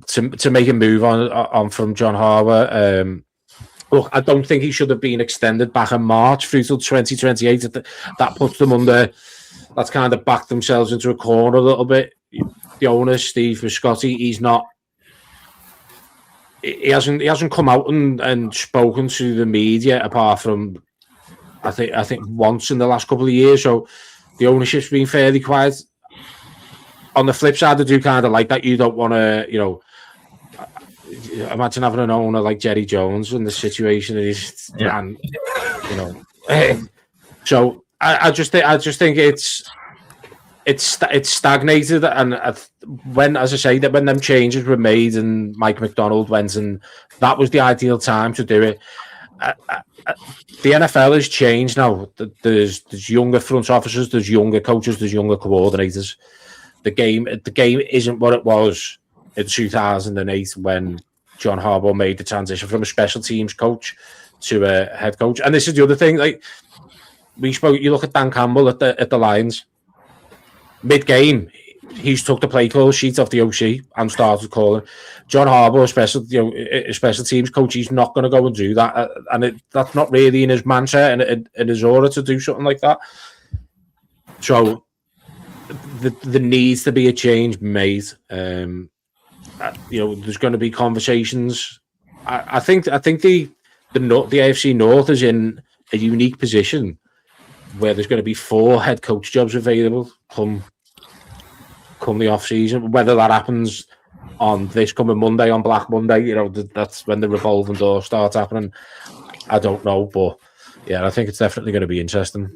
to make a move on from John Harbaugh. Look, I don't think he should have been extended back in March through till 2028. That puts them under. That's kind of backed themselves into a corner a little bit. The owner, Steve Biscotti, he's not. He hasn't come out and spoken to the media apart from, I think once in the last couple of years. So the ownership's been fairly quiet. On the flip side, I do kind of like that. You don't want to, imagine having an owner like Jerry Jones in the situation. So I just think it's stagnated, and when them changes were made and Mike McDonald went, and that was the ideal time to do it. The NFL has changed now. There's younger front officers, there's younger coaches, there's younger coordinators. The game isn't what it was in 2008 when John Harbaugh made the transition from a special teams coach to a head coach. And this is the other thing. Like we spoke, you look at Dan Campbell at the Lions. Mid-game, he's took the play call sheet off the OC and started calling. John Harbaugh, a special teams coach, he's not going to go and do that, and that's not really in his mindset and in his order to do something like that. So there needs to be a change made. There's going to be conversations. I think the AFC North is in a unique position where there's going to be 4 head coach jobs available come the off season. Whether that happens on this coming Monday, on Black Monday, that's when the revolving door starts happening. I don't know, but yeah, I think it's definitely going to be interesting.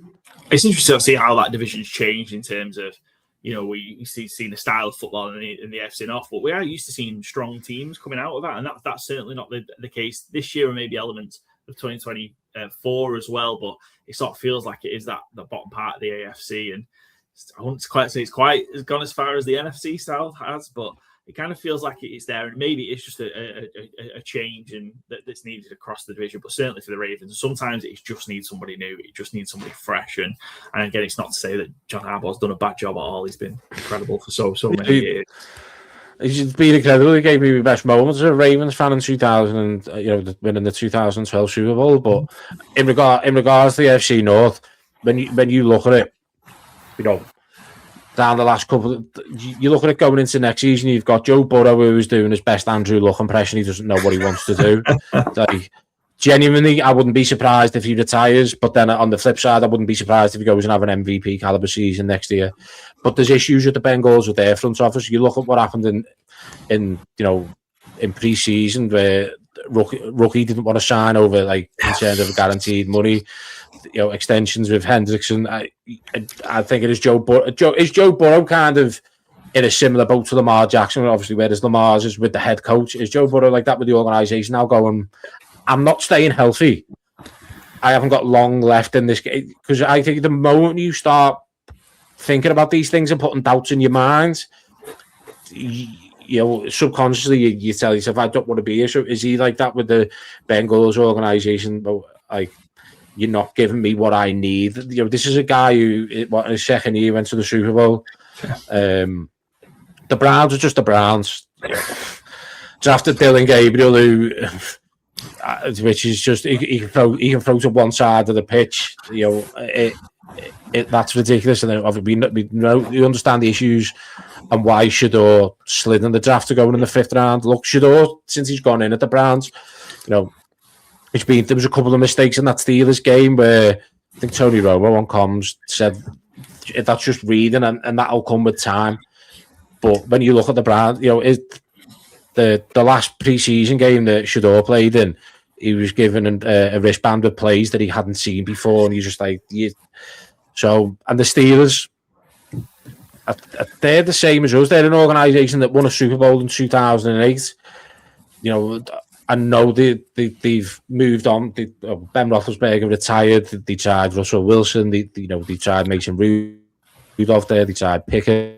It's interesting to see how that division's changed in terms of, we used to see the style of football in the AFC North, but we are used to seeing strong teams coming out of that, and that's certainly not the case this year, and maybe elements of 2024 as well. But it sort of feels like it is the bottom part of the AFC, and I wouldn't quite say it's gone as far as the NFC South has, but it kind of feels like it's there, and maybe it's just a change that's needed across the division. But certainly for the Ravens, sometimes it just needs somebody new. It just needs somebody fresh. And again, it's not to say that John Harbaugh's done a bad job at all. He's been incredible for so many years. He's been incredible. He gave me the best moments as a Ravens fan in 2000, and winning the 2012 Super Bowl. But in regards to the AFC North, when you look at it, down the last couple, you look at it going into next season. You've got Joe Burrow, who's doing his best Andrew Luck impression. He doesn't know what he wants to do. genuinely, I wouldn't be surprised if he retires. But then on the flip side, I wouldn't be surprised if he goes and have an MVP caliber season next year. But there's issues with the Bengals with their front office. You look at what happened in pre-season where Rookie didn't want to sign over, like, in terms of guaranteed money, extensions with Hendrickson. I think it is Joe Burrow. Is Joe Burrow kind of in a similar boat to Lamar Jackson, obviously, whereas Lamar's is with the head coach? Is Joe Burrow like that with the organization now, going, I'm not staying healthy, I haven't got long left in this game? Because I think the moment you start thinking about these things and putting doubts in your mind, subconsciously you tell yourself, I don't want to be here. So is he like that with the Bengals organization? Like, you're not giving me what I need. This is a guy who, in his second year, went to the Super Bowl. The Browns are just the Browns. Drafted Dylan Gabriel, which is just he can throw to one side of the pitch. That's ridiculous. And we understand the issues and why Shador slid in the draft to go in the 5th round. Look, Shador, since he's gone in at the Browns, there was a couple of mistakes in that Steelers game where I think Tony Romo on comms said that's just reading and that'll come with time. But when you look at the Browns, the last preseason game that Shador played in, he was given a wristband with plays that he hadn't seen before, and he's just like, So, and the Steelers, they're the same as us. They're an organisation that won a Super Bowl in 2008. I know they've moved on. Ben Roethlisberger retired. They tried Russell Wilson. They tried Mason Rudolph there. They tried Pickett.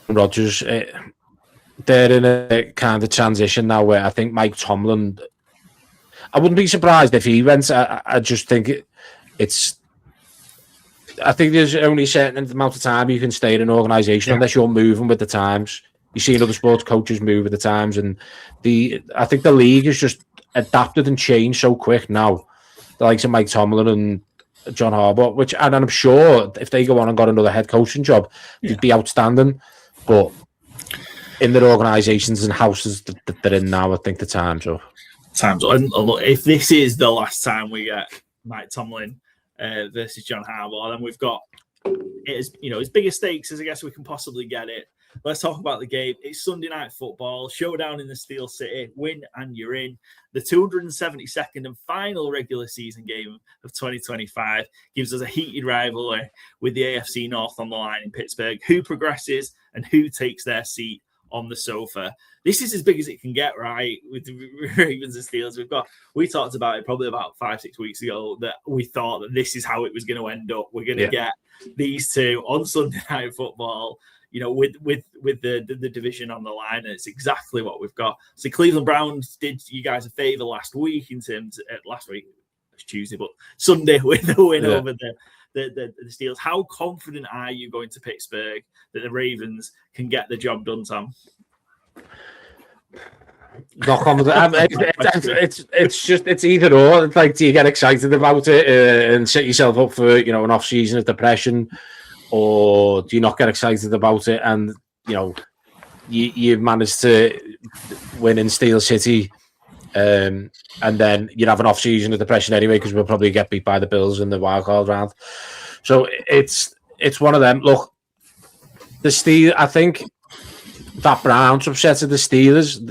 Rodgers. They're in a kind of transition now where I think Mike Tomlin, I wouldn't be surprised if he went. I just think I think there's only a certain amount of time you can stay in an organisation unless you're moving with the times. You've seen other sports coaches move with the times, and I think the league has just adapted and changed so quick now. The likes of Mike Tomlin and John Harbaugh, and I'm sure if they go on and got another head coaching job, they'd be outstanding. But in their organisations and houses that they're in now, I think the time's up. And look, if this is the last time we get Mike Tomlin versus John Harbaugh, then we've got it as big a stakes as I guess we can possibly get it. Let's talk about the game. It's Sunday Night Football, showdown in the Steel City, win and you're in. The 272nd and final regular season game of 2025 gives us a heated rivalry with the AFC North on the line in Pittsburgh. Who progresses and who takes their seat on the sofa? This is as big as it can get, right? With the Ravens and Steelers, we talked about it probably about 5-6 weeks ago that we thought that this is how it was going to end up. We're going to get these two on Sunday Night Football, with the division on the line, and it's exactly what we've got. So Cleveland Browns did you guys a favor last week in terms of, last week it was Tuesday, but Sunday with the win over the Steelers. How confident are you going to Pittsburgh that the Ravens can get the job done, Tom? Not confident. It's either or. It's like, do you get excited about it and set yourself up for an off season of depression, or do you not get excited about it and you've managed to win in Steel City, and then you'd have an off season of depression anyway because we'll probably get beat by the Bills in the wild card round. So it's one of them. Look, I think that Browns upset of the Steelers.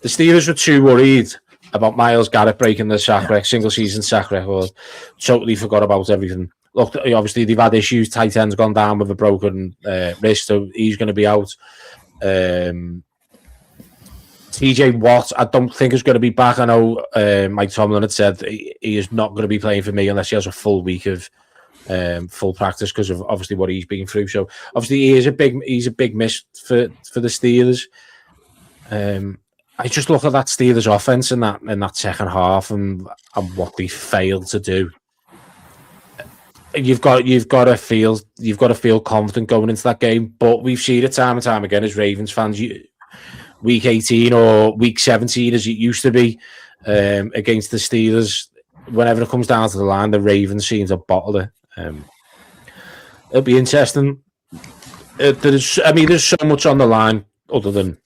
The Steelers were too worried about Myles Garrett breaking the single season sack record. Totally forgot about everything. Look, obviously they've had issues. Tight end's gone down with a broken wrist, so he's going to be out. TJ Watt, I don't think is going to be back. I know Mike Tomlin had said he is not going to be playing for me unless he has a full week of full practice because of obviously what he's been through. So obviously he's a big miss for the Steelers. I just look at that Steelers offense in that second half and what they failed to do. You've got to feel confident going into that game, but we've seen it time and time again as Ravens fans. Week 18 or week 17, as it used to be, against the Steelers, whenever it comes down to the line, the Ravens seem to bottle it. It'll be interesting. There's so much on the line other than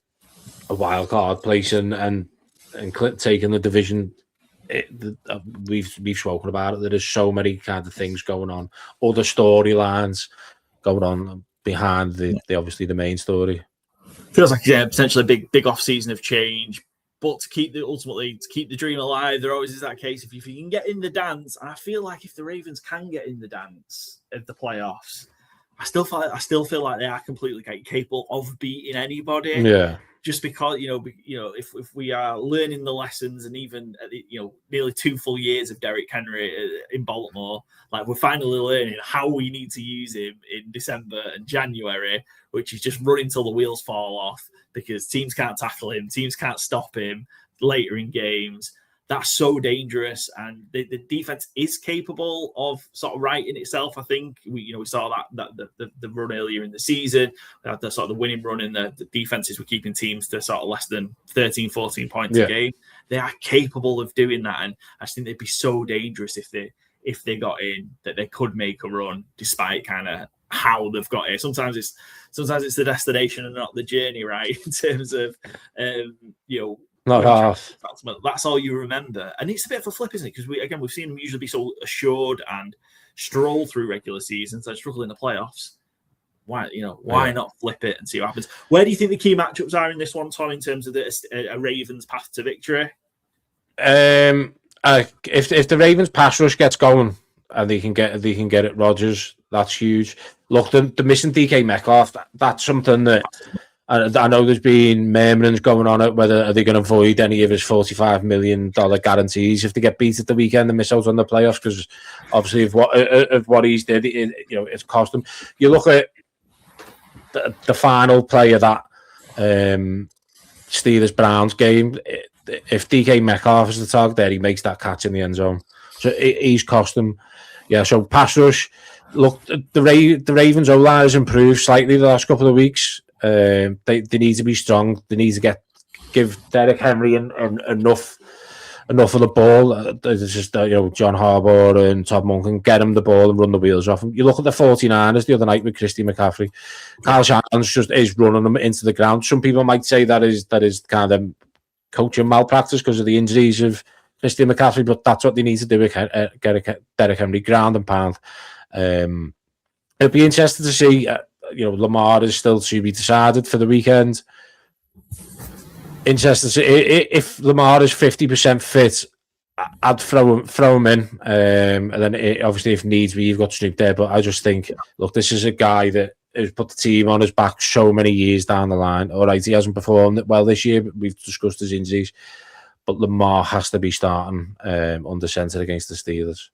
a wild card place and and taking the division. We've spoken about it. There is so many kind of things going on, other storylines going on behind the obviously the main story. Feels like potentially a big off season of change, but to keep the dream alive, there always is that case if you can get in the dance. And I feel like if the Ravens can get in the dance of the playoffs, I still feel like they are completely capable of beating anybody. Yeah. Just because if we are learning the lessons, and even nearly 2 full years of Derrick Henry in Baltimore, like we're finally learning how we need to use him in December and January, which is just running till the wheels fall off because teams can't tackle him, teams can't stop him later in games. That's so dangerous, and the defense is capable of sort of righting itself. I think we saw that the run earlier in the season, the sort of the winning run, and the defenses were keeping teams to sort of less than 13, 14 points a game. They are capable of doing that, and I just think they'd be so dangerous if they got in, that they could make a run despite kind of how they've got here. Sometimes it's the destination and not the journey, right? In terms of not half. That's all you remember, and it's a bit of a flip, isn't it? Because we've seen them usually be so assured and stroll through regular seasons. They struggle in the playoffs. Why not flip it and see what happens? Where do you think the key matchups are in this one, Tom, in terms of a Ravens path to victory? If the Ravens pass rush gets going and they can get it Rodgers, that's huge. Look, the missing DK Metcalf, that's something that. I know there's been murmurings going on it, whether are they going to void any of his $45 million guarantees if they get beat at the weekend and miss out on the playoffs, because obviously of what he's did, it's cost him. You look at the final play of that Steelers-Browns game, if DK Metcalf is the target there, he makes that catch in the end zone. So he's cost them. Yeah, so pass rush. Look, the Ravens O-line has improved slightly the last couple of weeks. They need to be strong. They need to give Derrick Henry enough of the ball. It's just John Harbaugh and Tom Wilkinson get him the ball and run the wheels off him. You look at the 49ers the other night with Christian McCaffrey. Kyle Shanahan's just is running them into the ground. Some people might say that is kind of coaching malpractice because of the injuries of Christian McCaffrey, but that's what they need to do with Derrick Henry, ground and pound. It'll be interesting to see. Lamar is still to be decided for the weekend. Interesting to see if Lamar is 50% fit. I'd throw him in, and then obviously if needs be, you've got Snoop there. But I just think, look, this is a guy that has put the team on his back so many years down the line. All right, he hasn't performed well this year. We've discussed his injuries, but Lamar has to be starting under center against the Steelers.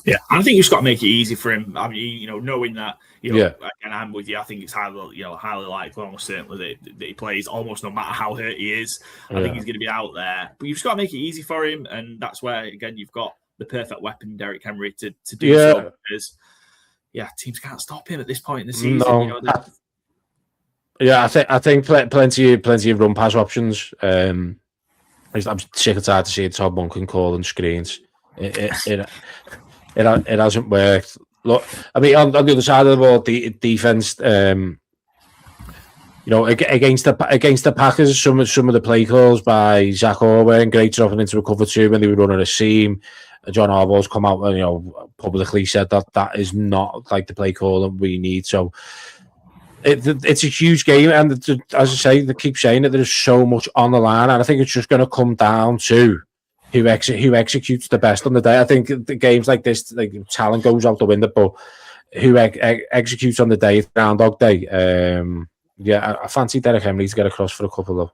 Yeah, I think you've just got to make it easy for him. I mean, knowing that, again, I'm with you. I think it's highly likely, almost certainly, that he plays almost no matter how hurt he is. I think he's going to be out there. But you've just got to make it easy for him, and that's where, again, you've got the perfect weapon, Derrick Henry, to do so. Because, teams can't stop him at this point in the season. No. I think plenty of run pass options. I'm sick and tired to see Tom Wilkinson calling screens. It hasn't worked. Look, I mean, on the other side of the ball, the defense, against the Packers, some of the play calls by Zach Orwell, great dropping into a cover two when they were running a seam. John Harbaugh's come out and publicly said that is not like the play call that we need. So it's a huge game, and as I say, they keep saying that there's so much on the line, and I think it's just going to come down to who executes the best on the day. I think the games like this, like talent goes out the window, but who executes on the day, Groundhog Day. I fancy Derrick Henry to get across for a couple though.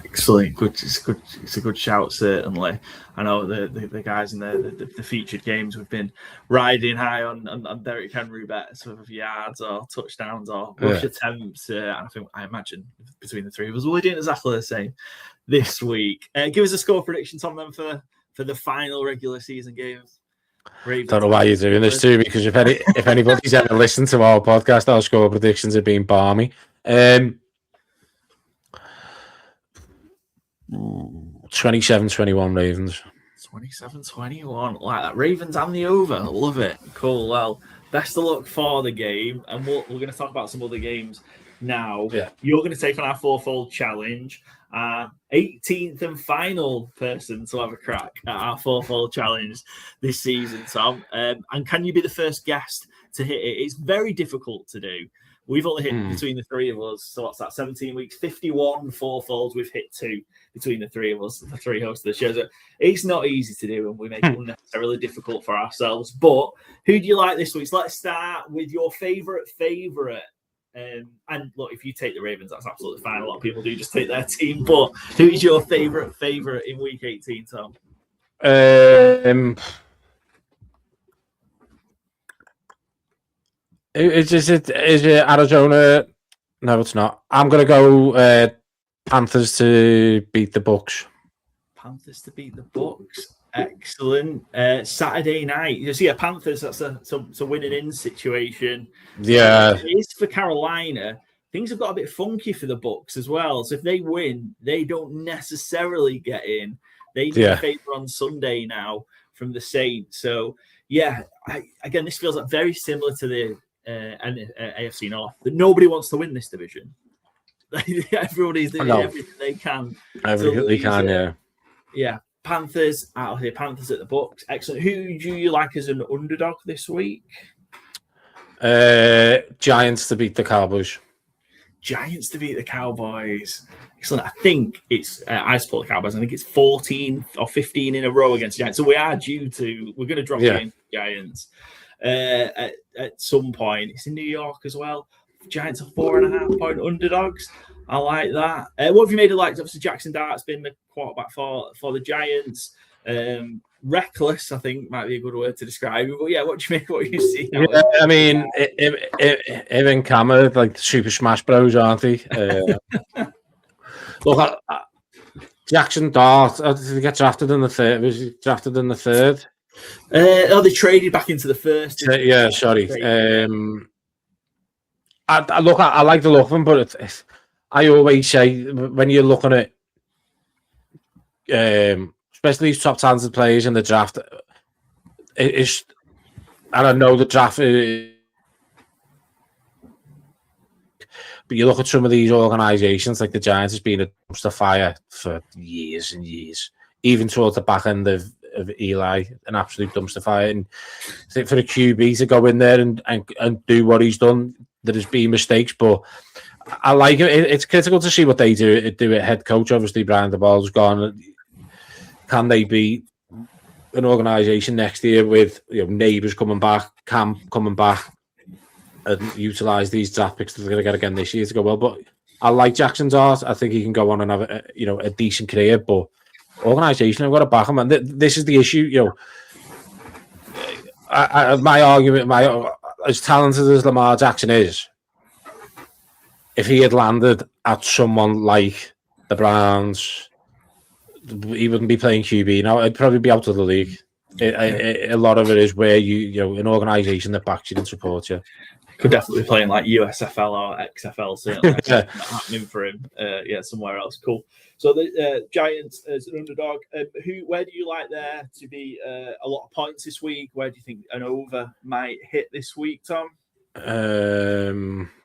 Excellent, good. It's a good shout, certainly. I know the guys in the featured games have been riding high on Derrick Henry bets of yards or touchdowns or rush attempts. I imagine between the three of us, we're doing exactly the same this week. Give us a score prediction, Tom, then for the final regular season games. Ravens. Don't know why you're doing this to me, because if anybody's ever listened to our podcast, our score predictions have been balmy. 27-21 Ravens. 27-21, like that. Ravens and the over. Love it. Cool. Well, best of luck for the game, and we're going to talk about some other games now. Yeah. You're going to take on our fourfold challenge. our 18th and final person to have a crack at our fourfold challenge this season, Tom. And can you be the first guest to hit it? It's very difficult to do. We've only hit between the three of us. So what's that? 17 weeks, 51 fourfolds. We've hit 2 between the three of us, the 3 hosts of the show. So it's not easy to do, and we make it unnecessarily difficult for ourselves. But who do you like this week? So let's start with your favourite. And look, if you take the Ravens, that's absolutely fine. A lot of people do just take their team. But who is your favourite in week 18, Tom? Is it Arizona? No, it's not. I'm going to go Panthers to beat the Bucks. Panthers to beat the Bucks. Excellent. Saturday night. You see, Panthers, that's a winning-in situation. Yeah. It is for Carolina. Things have got a bit funky for the Bucks as well. So if they win, they don't necessarily get in. They need a favor on Sunday now from the Saints. So, again, this feels like very similar to the AFC North. That nobody wants to win this division. Everybody's doing everything they can. Everything they can, Yeah. Panthers out here. Panthers at the Bucks. Excellent. Who do you like as an underdog this week? Giants to beat the Cowboys. Giants to beat the Cowboys. Excellent. I think it's I support the Cowboys. I think it's 14 or 15 in a row against the Giants. So we're going to drop against the Giants at some point. It's in New York as well. Giants are 4.5 point underdogs. I like that. What have you made of obviously Jackson Dart's been the quarterback for the Giants. Reckless, I think, might be a good word to describe it. But what do you make of what you see? I mean, him and Cam are like Super Smash Bros, aren't they? Look, Jackson Dart, did he get drafted in the third? Was he drafted in the third? They traded back into the first. Sorry. I like the look of him, but I always say when you're looking at especially these top talented players in the draft, and I know the draft but you look at some of these organizations like the Giants has been a dumpster fire for years and years, even towards the back end of Eli, an absolute dumpster fire. And I think for a QB to go in there and do what he's done, there has been mistakes, but I like it. It's critical to see what they do at head coach. Obviously, Brian DeBall's gone. Can they be an organisation next year with Neighbours coming back, Cam coming back, and utilise these draft picks that they're going to get again this year to go well? But I like Jackson Dart. I think he can go on and have a decent career. But organisation, I've got to back him. And this is the issue. My argument, as talented as Lamar Jackson is, if he had landed at someone like the Browns, he wouldn't be playing QB now. I'd probably be out of the league. A lot of it is where an organisation that backs you and supports you. Could definitely be playing like USFL or XFL. Certainly not happening for him. Somewhere else. Cool. So the Giants as an underdog. Where do you like there to be a lot of points this week? Where do you think an over might hit this week, Tom?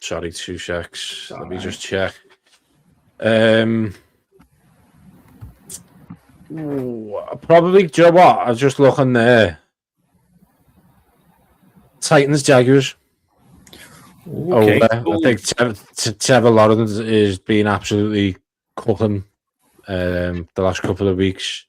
Sorry, 2 secs. Let me just check. Probably, do you know what? I was just looking there. Titans, Jaguars. Okay, cool. I think Trevor Lawrence is being absolutely cooking the last couple of weeks.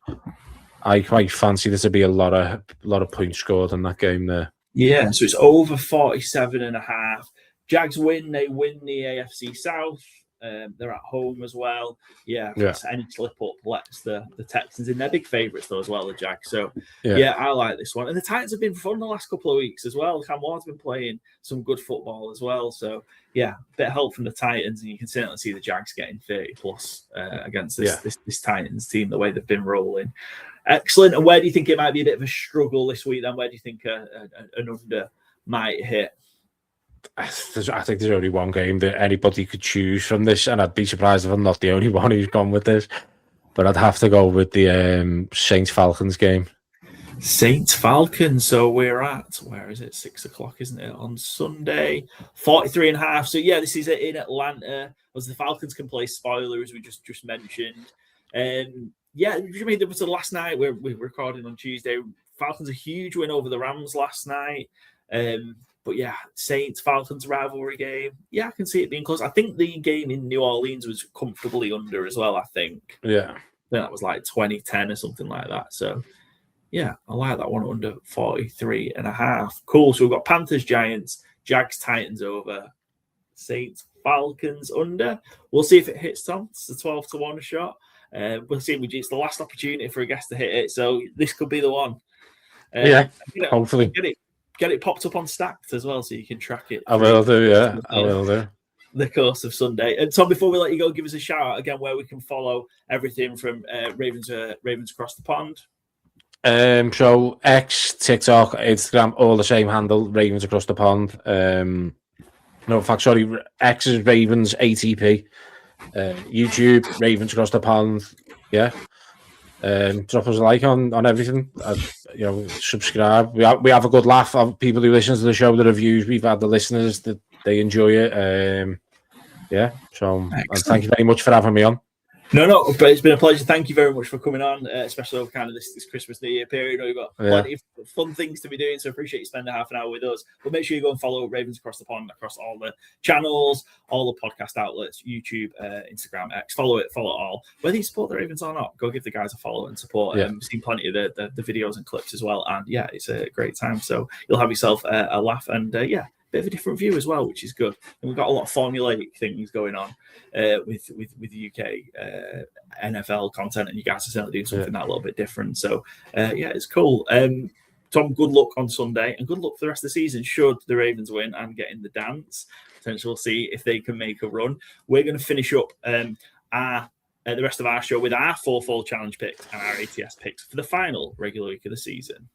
I quite fancy there to be a lot of points scored in that game there. Yeah, so it's over 47.5. Jags win. They win the AFC South. They're at home as well. Any slip up lets the Texans in. They're big favourites though as well, the Jags. So I like this one. And the Titans have been fun the last couple of weeks as well. Cam Ward's been playing some good football as well. So bit of help from the Titans, and you can certainly see the Jags getting 30 plus against this Titans team, the way they've been rolling. Excellent. And where do you think it might be a bit of a struggle this week then? Where do you think an under might hit? I think there's only one game that anybody could choose from this, and I'd be surprised if I'm not the only one who's gone with this. But I'd have to go with the Saints-Falcons game. Saints Falcons. So we're at, where is it? 6 o'clock, isn't it? On Sunday, 43.5. So yeah, this is in Atlanta. As the Falcons can play spoiler, as we just mentioned. Yeah, I mean, there was last night we're recording on Tuesday. Falcons a huge win over the Rams last night. But yeah, Saints Falcons rivalry game. Yeah, I can see it being close. I think the game in New Orleans was comfortably under as well. I think. Yeah, that was like 20-10 or something like that. So yeah, I like that one under 43.5. Cool. So we've got Panthers, Giants, Jags, Titans over, Saints, Falcons under. We'll see if it hits, Tom. It's the 12-1 shot. We'll see. It's the last opportunity for a guest to hit it. So this could be the one. Hopefully. Get it popped up on Stacked as well so you can track it. I will do, yeah. I will do. The course of Sunday. And Tom, before we let you go, give us a shout out again where we can follow everything from Ravens across the pond. So X, TikTok, Instagram, all the same handle, Ravens across the pond. No, in fact, sorry, X is Ravens ATP. YouTube, Ravens across the pond. Yeah. Drop us a like on everything. Subscribe. We have a good laugh. People who listen to the show, the reviews we've had, the listeners that they enjoy it. Yeah. So and thank you very much for having me on. No, but it's been a pleasure. Thank you very much for coming on, especially over kind of this Christmas New Year period. We've got plenty of fun things to be doing, so appreciate you spending half an hour with us. But make sure you go and follow Ravens Across the Pond across all the channels, all the podcast outlets, YouTube, Instagram, X. Follow it all. Whether you support the Ravens or not, go give the guys a follow and support. We've seen plenty of the videos and clips as well, and yeah, it's a great time. So you'll have yourself a laugh and bit of a different view as well, which is good. And we've got a lot of formulaic things going on with the UK NFL content, and you guys are certainly doing something that a little bit different. So it's cool. Tom, good luck on Sunday, and good luck for the rest of the season. Should the Ravens win and get in the dance, potentially we'll see if they can make a run. We're going to finish up the rest of our show with our 4 fall challenge picks and our ATS picks for the final regular week of the season.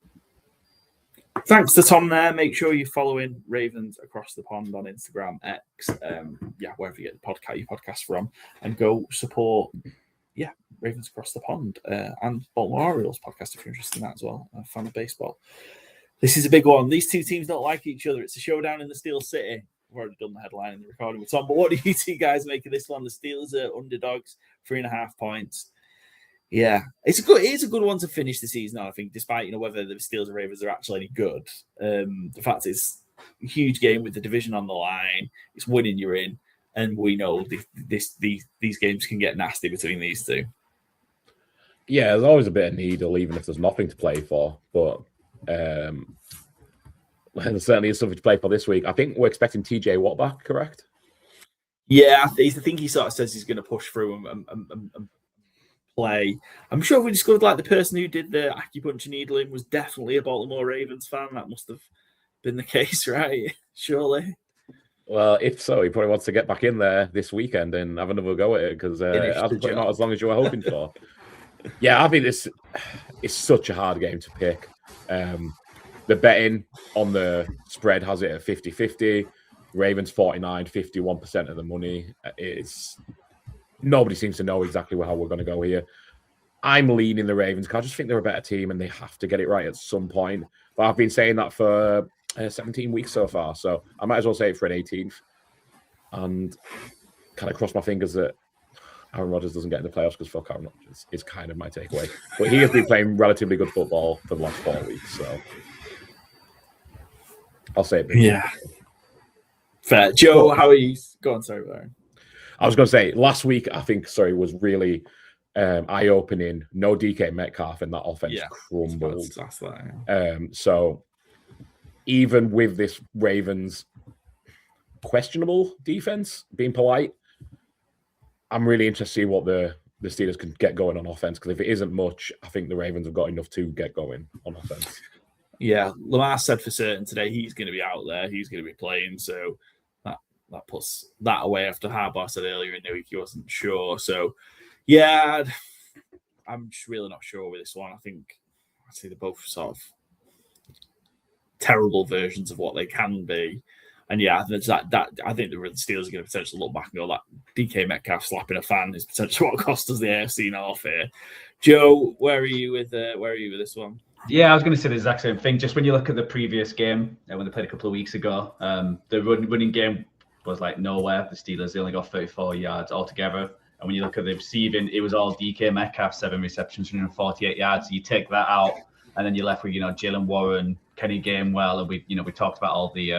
Thanks to Tom there. Make sure you're following Ravens Across the Pond on Instagram, X, wherever you get your podcast from, and go support, Ravens Across the Pond and Baltimore Orioles podcast if you're interested in that as well. I'm a fan of baseball. This is a big one. These two teams don't like each other. It's a showdown in the Steel City. We've already done the headline in the recording with Tom, but what do you two guys make of this one? The Steelers are underdogs, 3.5 points. Yeah, it's a good one to finish the season on, I think, despite whether the Steelers or Ravens are actually any good. The fact is, a huge game with the division on the line. It's winning, you're in, and we know these games can get nasty between these two. Yeah, there's always a bit of needle, even if there's nothing to play for. But there certainly is something to play for this week. I think we're expecting TJ Watt back, correct? Yeah, I think he sort of says he's going to push through and play. I'm sure we discovered the person who did the acupuncture needling was definitely a Baltimore Ravens fan. That must have been the case, right? Surely. Well, if so, he probably wants to get back in there this weekend and have another go at it because it hasn't put him out as long as you were hoping for. Yeah, I think this is such a hard game to pick. The betting on the spread has it at 50-50. Ravens 49, 51% of the money. Nobody seems to know exactly how we're going to go here. I'm leaning the Ravens because I just think they're a better team and they have to get it right at some point. But I've been saying that for 17 weeks so far, so I might as well say it for an 18th. And kind of cross my fingers that Aaron Rodgers doesn't get in the playoffs because fuck Aaron Rodgers is kind of my takeaway. But he has been playing relatively good football for the last 4 weeks, so I'll say it. Yeah. Fair. Joe, how are you? Go on, sorry, Aaron. I was going to say, last week, I think, was really eye-opening. No DK Metcalf, and that offense crumbled. That's that, so even with this Ravens questionable defense, being polite, I'm really interested to see what the Steelers can get going on offense, because if it isn't much, I think the Ravens have got enough to get going on offense. Yeah, Lamar said for certain today he's going to be out there. He's going to be playing, so that puts that away after Harbaugh said earlier in the week he wasn't sure. So, yeah, I'm just really not sure with this one. I see they're both sort of terrible versions of what they can be. And yeah, that I think the Steelers are going to potentially look back and go, that DK Metcalf slapping a fan is potentially what cost us the AFC North here. Joe, where are you with this one? Yeah, I was going to say the exact same thing. Just when you look at the previous game, when they played a couple of weeks ago, the running game was like nowhere. The Steelers, they only got 34 yards altogether. And when you look at the receiving, it was all DK Metcalf, 7 receptions, 148 yards. So you take that out, and then you're left with, Jalen Warren, Kenny Gainwell, and we talked about all the,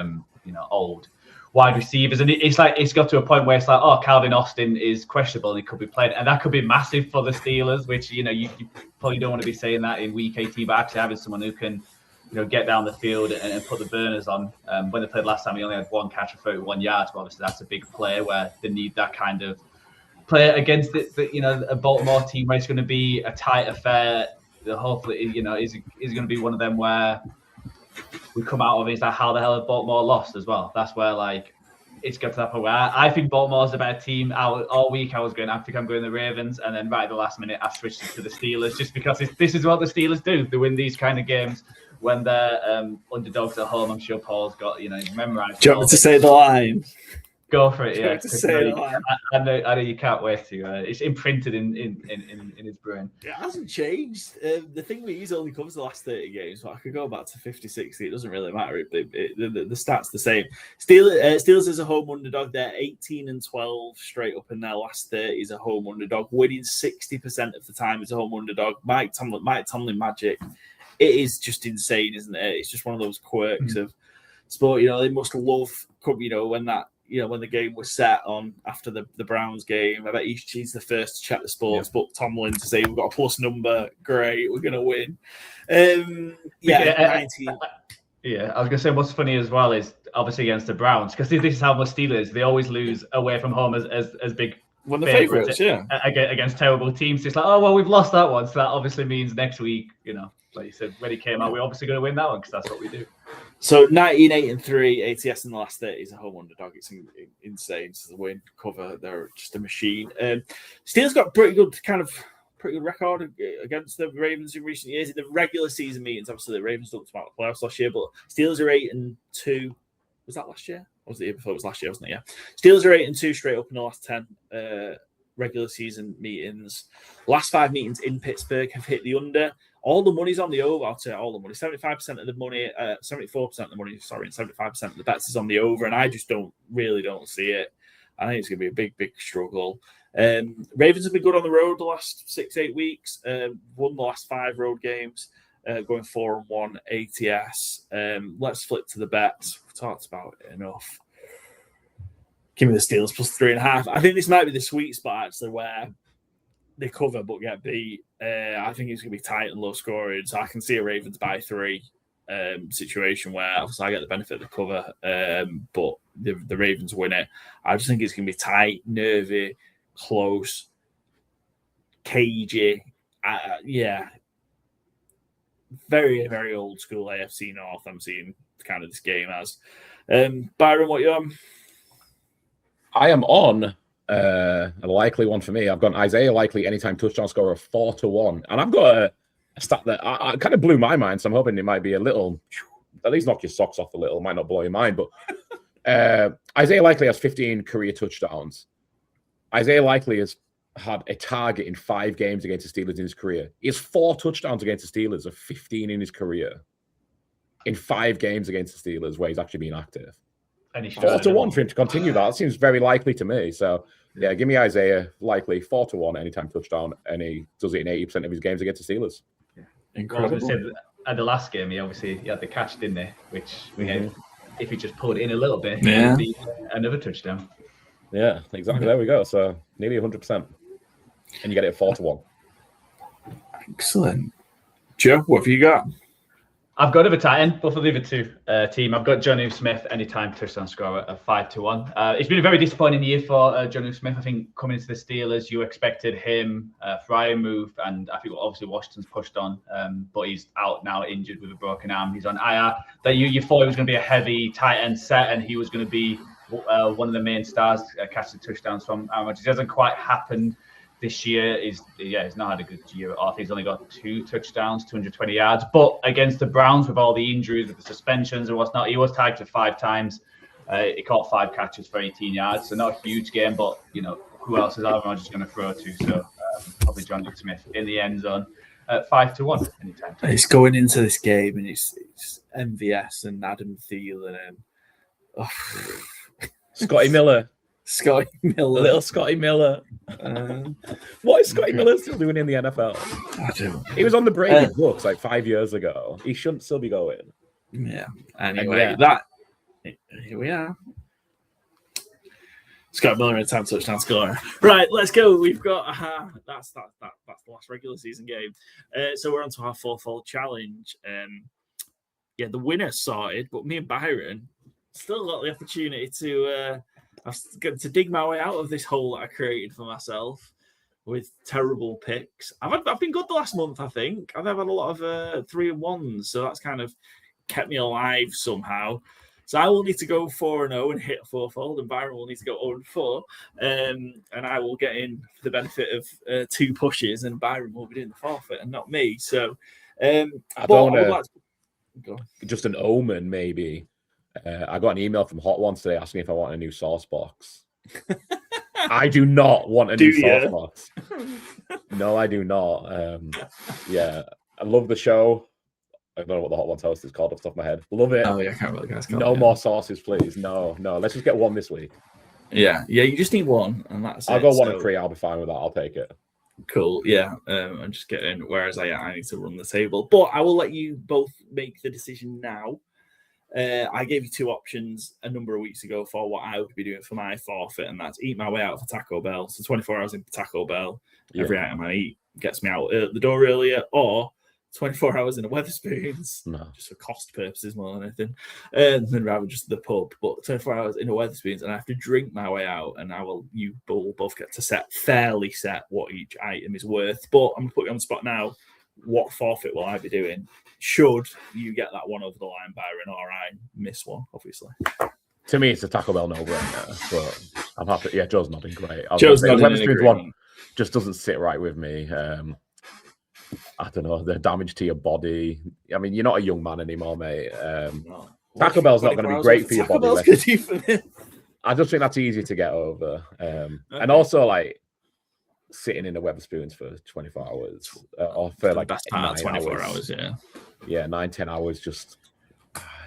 old wide receivers. And it's got to a point where it's like, oh, Calvin Austin is questionable and he could be playing. And that could be massive for the Steelers, which, you probably don't want to be saying that in week 18, but actually having someone who can, get down the field and put the burners on. When they played last time, he only had 1 catch for 31 yards. But obviously, that's a big play where they need that kind of play against a Baltimore team where it's going to be a tight affair. Hopefully, is going to be one of them where we come out of it, it's like, how the hell have Baltimore lost as well? That's where, it's got to that point where I think Baltimore's a better team. All week I think I'm going the Ravens, and then right at the last minute I switched it to the Steelers just because this is what the Steelers do. They win these kind of games when they're underdogs at home. I'm sure Paul's got, memorized. Do you want me to say the line? Go for it, yeah. I know you can't wait to. It's imprinted in his brain. It hasn't changed. The thing with he's only covers the last 30 games, so I could go back to 50, 60. It doesn't really matter. The stats the same. Steelers as a home underdog, they're 18-12 straight up in their last 30 as a home underdog, winning 60% of the time as a home underdog. Mike Tomlin magic. It is just insane, isn't it? It's just one of those quirks of sport. They must love, when the game was set on after the Browns game. I bet he's the first to check the sports book, Tomlin, to say we've got a plus number. Great, we're going to win. 19. Yeah, I was going to say what's funny as well is obviously against the Browns, because this is how the Steelers, they always lose away from home as big one of the favourites, against terrible teams. It's like, oh, well, we've lost that one. So that obviously means next week, like you said, when he came out, we're obviously going to win that one because that's what we do. So 19-8-3 ATS in the last 30 is a home underdog. It's insane. So the win cover, they're just a machine. Steelers got pretty good record against the Ravens in recent years. In the regular season meetings, obviously the Ravens talked about the playoffs last year, but Steelers are 8-2. Was that last year? Or was it the year before? It was last year, wasn't it? Yeah. Steelers are 8-2 straight up in the last 10 regular season meetings. Last 5 meetings in Pittsburgh have hit the under. All the money's on the over. I'll say all the money. 75% of the money, 74% of the money, and 75% of the bets is on the over. And I just don't see it. I think it's going to be a big struggle. Ravens have been good on the road the last 6-8 weeks. Won the last 5 road games, going 4-1 ATS. Let's flip to the bets. We've talked about it enough. Give me the Steelers plus 3.5. I think this might be the sweet spot actually where they cover but get beat. I think it's going to be tight and low scoring. So I can see a Ravens by 3 situation where obviously I get the benefit of the cover, but the Ravens win it. I just think it's going to be tight, nervy, close, cagey. Very, very old school AFC North. I'm seeing kind of this game as. Byron, what you on? I am on a likely one for me. I've got Isaiah Likely anytime touchdown scorer of 4-1, and I've got a stat that I kind of blew my mind. So I'm hoping it might be a little, at least knock your socks off a little. Might not blow your mind, but Isaiah Likely has 15 career touchdowns. Isaiah Likely has had a target in 5 games against the Steelers in his career. He has 4 touchdowns against the Steelers of 15 in his career in 5 games against the Steelers where he's actually been active. 4-1 for him to continue that. That seems very likely to me. So, yeah, give me Isaiah Likely 4-1 anytime touchdown, and he does it in 80% of his games against the Steelers. Yeah. Incredible. Well, at the last game, he had the catch, didn't he? Which we had, if he just pulled it in a little bit, it would be another touchdown. Yeah, exactly. There we go. So nearly 100%, and you get it at 4-1. Excellent, Joe. What have you got? I've got a tight end, both of the other 2 team. I've got Jonnu Smith anytime touchdown scorer at 5-1. It's been a very disappointing year for Jonnu Smith. I think coming into the Steelers, you expected him Fryer move, and I think obviously Washington's pushed on, but he's out now, injured with a broken arm. He's on IR. That you thought it was going to be a heavy tight end set, and he was going to be one of the main stars catching touchdowns from. It hasn't quite happened. This year he's not had a good year at all. He's only got 2 touchdowns, 220 yards. But against the Browns, with all the injuries, with the suspensions and whatnot, he was tagged to 5 times. He caught 5 catches for 18 yards. So not a huge game, but who else is Aaron Rodgers going to throw to? So probably Jonathan Smith in the end zone at 5-1 anytime. It's going into this game and it's MVS and Adam Thielen and Scotty Miller. Little Scotty Miller. What is Scotty Miller still doing in the NFL? I don't. He was on the Brady books like 5 years ago. He shouldn't still be going. Yeah. Anyway, here we are. Scott Miller in a time touchdown scorer. Right, let's go. We've got that's the last regular season game. So we're on to our fourfold challenge. The winner sorted, but me and Byron still got the opportunity to dig my way out of this hole that I created for myself with terrible picks. I've been good the last month, I think. I've had a lot of 3-1s, so that's kind of kept me alive somehow. So I will need to go 4-0 and hit a fourfold, and Byron will need to go 0-4, and I will get in for the benefit of 2 pushes, and Byron will be doing the forfeit and not me. So just an omen, maybe. I got an email from Hot Ones today asking if I want a new sauce box. I do not want a new sauce box. No, I do not. I love the show. I don't know what the Hot Ones host is called off the top of my head. Love it. Oh, yeah, I can't remember the guy's called. No more sauces, please. No. Let's just get one this week. Yeah, you just need one, and that's I'll go 1 and 3. I'll be fine with that. I'll take it. Cool, yeah. I'm just getting, whereas I need to run the table. But I will let you both make the decision now. I gave you 2 options a number of weeks ago for what I would be doing for my forfeit, and that's eat my way out for Taco Bell. So 24 hours in Taco Bell, every item I eat gets me out the door earlier, or 24 hours in a Wetherspoons, just for cost purposes more than anything, than rather just the pub. But 24 hours in a Wetherspoons, and I have to drink my way out, and you will both get to fairly set what each item is worth. But I'm going to put you on the spot now. What forfeit will I be doing? Should you get that one over the line, Byron, or I miss one, obviously? To me, it's a Taco Bell no-brainer, but I'm happy. Yeah, Joe's nodding great. Joe's nodding. The Wetherspoons one just doesn't sit right with me. I don't know, the damage to your body. I mean, you're not a young man anymore, mate. Taco Bell's not going to be great for your body. I just think that's easy to get over. And also, like, sitting in the Wetherspoons for 24 hours or for like best part 24 hours. Yeah, 9-10 hours. Just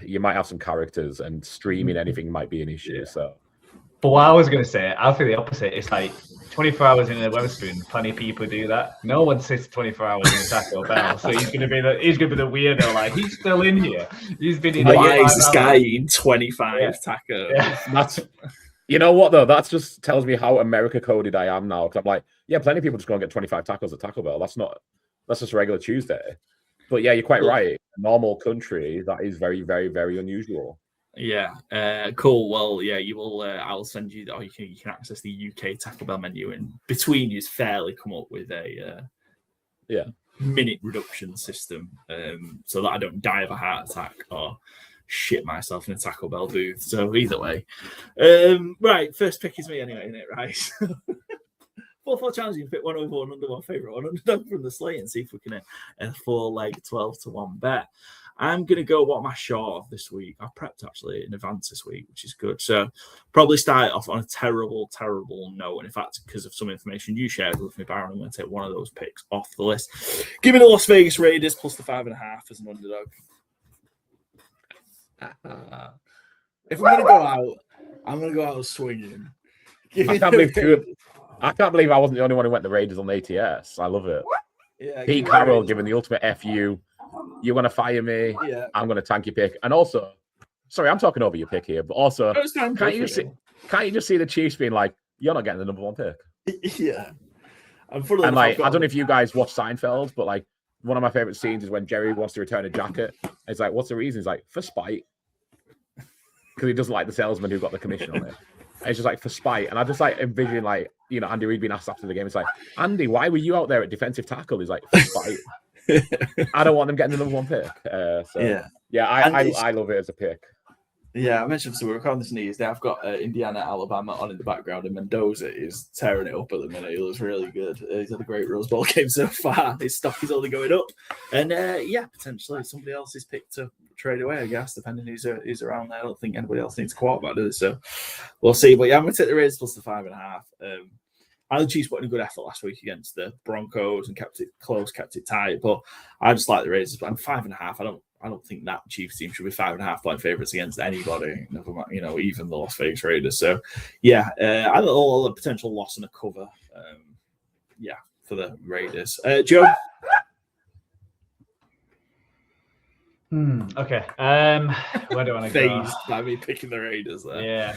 you might have some characters, and streaming anything might be an issue. So, but what I was going to say, I feel the opposite. It's like 24 hours in a Wetherspoon. Plenty of people do that. No one sits 24 hours in a Taco Bell, so he's going to be the weirdo. Like, he's still in here. He's been in. Why is this guy eating 25 tacos? Yeah. That's. You know what though? That just tells me how America coded I am now. Because I'm like, yeah, plenty of people just go and get 25 tacos at Taco Bell. That's just a regular Tuesday. But yeah, you're quite right. A normal country, that is very, very, very unusual. Yeah. Cool. Well, yeah, you will. I'll send you. Or you can access the UK Taco Bell menu, and between you, fairly come up with a minute reduction system, so that I don't die of a heart attack or shit myself in a Taco Bell booth. So either way, right. First pick is me anyway, isn't it? Right. 4-4 challenge. You can pick one over one under one favorite one underdog from the slate and see if we can a 4-leg 12-1 bet. I'm gonna go what am I short of this week? I prepped actually in advance this week, which is good. So probably start off on a terrible note. And in fact, because of some information you shared with me, Baron, I'm going to take one of those picks off the list. Give me the Las Vegas Raiders plus the 5.5 as an underdog. If I'm going to go out, I'm going to go out swinging. I can't believe I wasn't the only one who went the Raiders on ATS. I love it. Yeah, Pete Carroll giving the ultimate FU. You want to fire me? Yeah. I'm going to tank your pick. And also, sorry, I'm talking over your pick here, but also, can't you just see the Chiefs being like, you're not getting the number 1 pick? Yeah. And like, I don't know if you guys watch Seinfeld, but like, one of my favorite scenes is when Jerry wants to return a jacket. It's like, what's the reason? He's like, for spite. Because he doesn't like the salesman who got the commission on it. And it's just like, for spite. And I just like envision like, you know, Andy Reid being asked after the game. It's like, Andy, why were you out there at defensive tackle? He's like, for spite. I don't want them getting the number 1 pick. I love it as a pick. Yeah, I mentioned so we're recording this news. I've got Indiana, Alabama on in the background, and Mendoza is tearing it up at the minute. He looks really good. He's had a great Rose Bowl game so far. His stock is only going up, and potentially somebody else is picked to trade away. I guess depending who's around there. I don't think anybody else needs a quarterback, does it? So we'll see. But yeah, I'm going to take the Raiders plus the 5.5. the Chiefs put in a good effort last week against the Broncos and kept it close, kept it tight. But I just like the Raiders. I'm 5.5. I don't think that Chiefs team should be 5.5 point favorites against anybody, never mind, even the Las Vegas Raiders. So, yeah, I don't know a potential loss and a cover. For the Raiders. Joe? Okay. Where do I want to go? Phased by me picking the Raiders there. Yeah.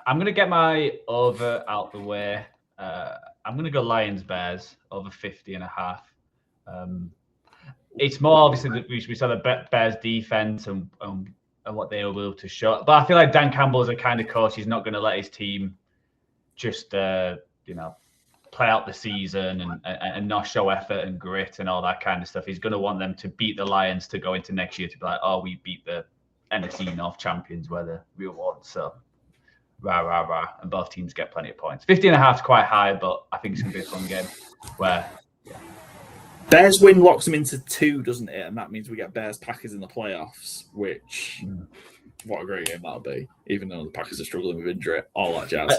I'm going to get my over out the way. I'm going to go Lions-Bears over 50.5. It's more obviously that we saw the Bears defense and what they were able to show. But I feel like Dan Campbell is a kind of coach. He's not going to let his team just, play out the season and not show effort and grit and all that kind of stuff. He's going to want them to beat the Lions to go into next year to be like, oh, we beat the NFC North champions where the real one. So, rah. And both teams get plenty of points. 50.5 is quite high, but I think it's going to be a fun game where... Bears win locks them into 2, doesn't it? And that means we get Bears-Packers in the playoffs, which, what a great game that'll be, even though the Packers are struggling with injury, all that jazz.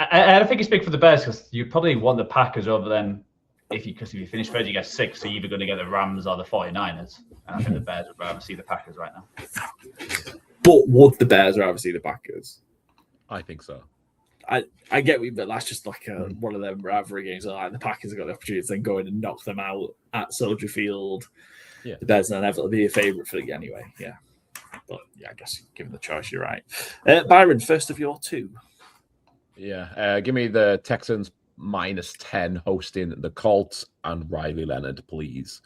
I think it's big for the Bears because you probably want the Packers over them because if you finish third, you get 6, so you're either going to get the Rams or the 49ers. And I think the Bears would rather see the Packers right now. But would the Bears rather see the Packers? I think so. I get you, but that's just like one of them rivalry games. Like the Packers have got the opportunity to then go in and knock them out at Soldier Field. Yeah. The Bears will inevitably be a favourite for it anyway. Yeah. But yeah, I guess given the choice, you're right. Byron, first of your 2. Yeah. Give me the Texans -10 hosting the Colts and Riley Leonard, please.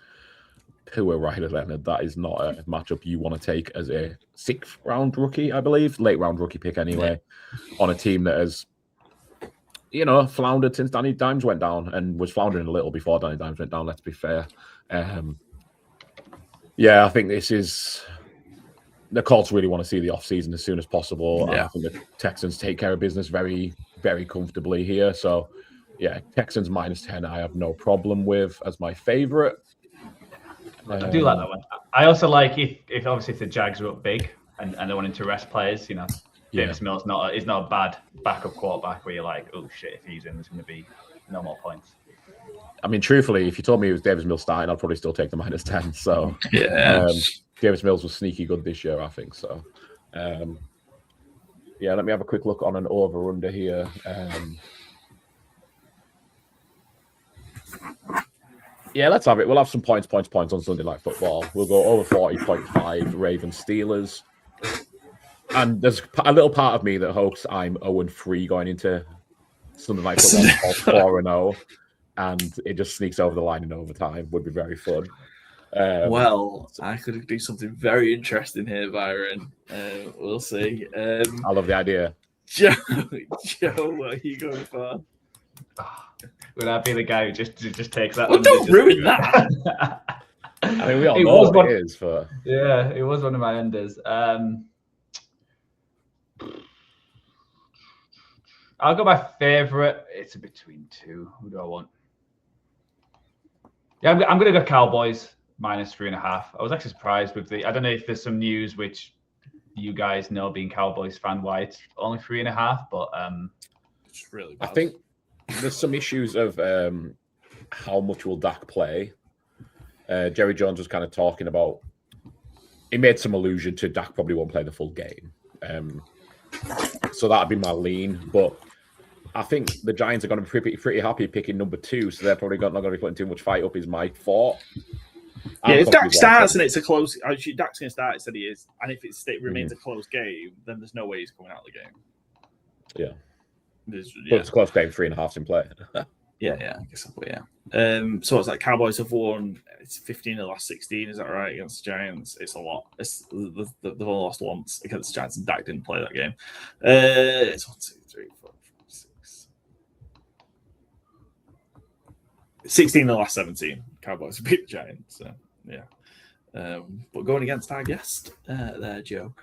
Poor Riley Leonard. That is not a matchup you want to take as a 6th round rookie, I believe. Late round rookie pick anyway, on a team that has, floundered since Danny Dimes went down and was floundering a little before Danny Dimes went down, let's be fair. I think this is... The Colts really want to see the offseason as soon as possible. Yeah. I think the Texans take care of business very, very comfortably here. So, yeah, Texans -10 I have no problem with as my favorite. I do like that one. I also like if obviously if the Jags are up big and they're wanting to rest players, Davis Mills is not a bad backup quarterback where you're like, oh shit, if he's in, there's going to be no more points. I mean, truthfully, if you told me it was Davis Mills starting, I'd probably still take the -10. So, Davis Mills was sneaky good this year, I think. So, let me have a quick look on an over-under here. Let's have it. We'll have some points on Sunday Night Football. We'll go over 40.5 Ravens Steelers. And there's a little part of me that hopes I'm 0-3 going into Sunday Night Football 4-0. And it just sneaks over the line in overtime. Would be very fun. I could do something very interesting here, Byron. We'll see. I love the idea. Joe, what are you going for? Would I be the guy who just takes that? Well, don't ruin that. I mean, we all know what it is for. Yeah, it was one of my enders. I'll go my favorite. It's a between 2. Who do I want? Yeah, I'm going to go Cowboys -3.5. I was actually surprised with I don't know if there's some news which you guys know, being Cowboys fan, why it's only 3.5, but it's really bad. I think there's some issues of how much will Dak play. Jerry Jones was kind of talking about. He made some allusion to Dak probably won't play the full game, so that'd be my lean. But I think the Giants are going to be pretty happy picking number 2, so they're probably not going to be putting too much fight up. Is my thought. Yeah, if Dak starts and it's a close, actually Dak's going to start. It said he is, and if it remains a close game, then there's no way he's coming out of the game. Yeah. But it's a close game, 3.5's in play. I guess so. Yeah. So it's like Cowboys have won. It's 15 of the last 16. Is that right? Against the Giants, it's a lot. They've only lost once against the Giants, and Dak didn't play that game. It's 1, 2, 3, 4, 5, 6. 16 of the last 17. Cowboys beat the Giants. So yeah. But going against our guest there, Joe,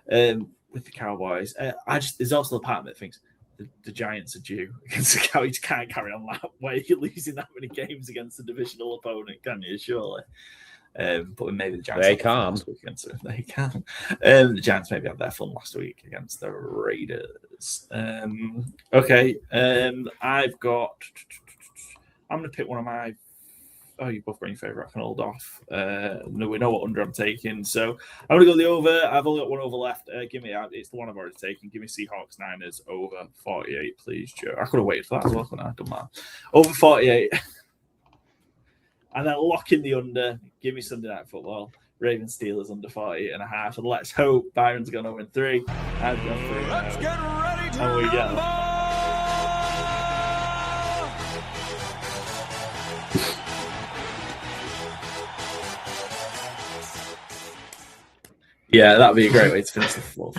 with the Cowboys, there's also the part of it that thinks the Giants are due against the Cowboys. You can't carry on that way. You're losing that many games against a divisional opponent, can you? Surely. But maybe the Giants. They can. They can. The Giants maybe had their fun last week against the Raiders. Okay. I've got. I'm going to pick one of my. Oh, you both got your favourite. I can hold off. No, we know what under I'm taking. So I'm going to go the over. I've only got one over left. Give me it's the one I've already taken. Give me Seahawks Niners over 48, please, Joe. I could have waited for that as well, couldn't I? Done that. Over 48. And then lock in the under. Give me Sunday Night Football. Ravens Steelers under 48.5. And let's hope Byron's going to win 3. I've gone 3. Let's get ready to and we go. Yeah, that'd be a great way to finish the full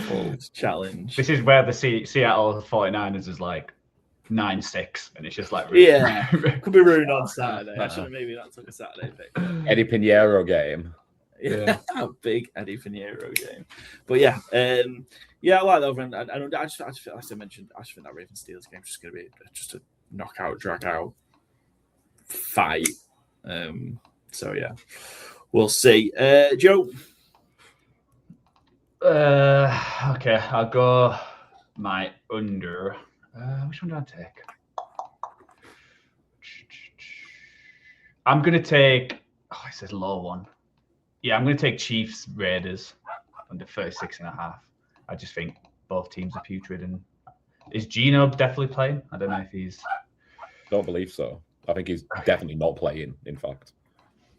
challenge. This is where the Seattle 49ers is like 9-6, and it's just like really could be ruined on Saturday. I should have maybe not took a Saturday pick. Eddie Pinheiro game. Yeah, a big Eddie Pinheiro game. But yeah, I like that over. And I just feel, as I mentioned, I just think that Ravens Steelers game is just going to be just a knockout, drag out fight. So yeah, we'll see. Joe. Okay, I'll go my under. Which one do I take? I'm going to take... Oh, it says low one. Yeah, I'm going to take Chiefs Raiders under 36.5. I just think both teams are putrid. And is Geno definitely playing? I don't know if he's... Don't believe so. I think he's definitely not playing, in fact.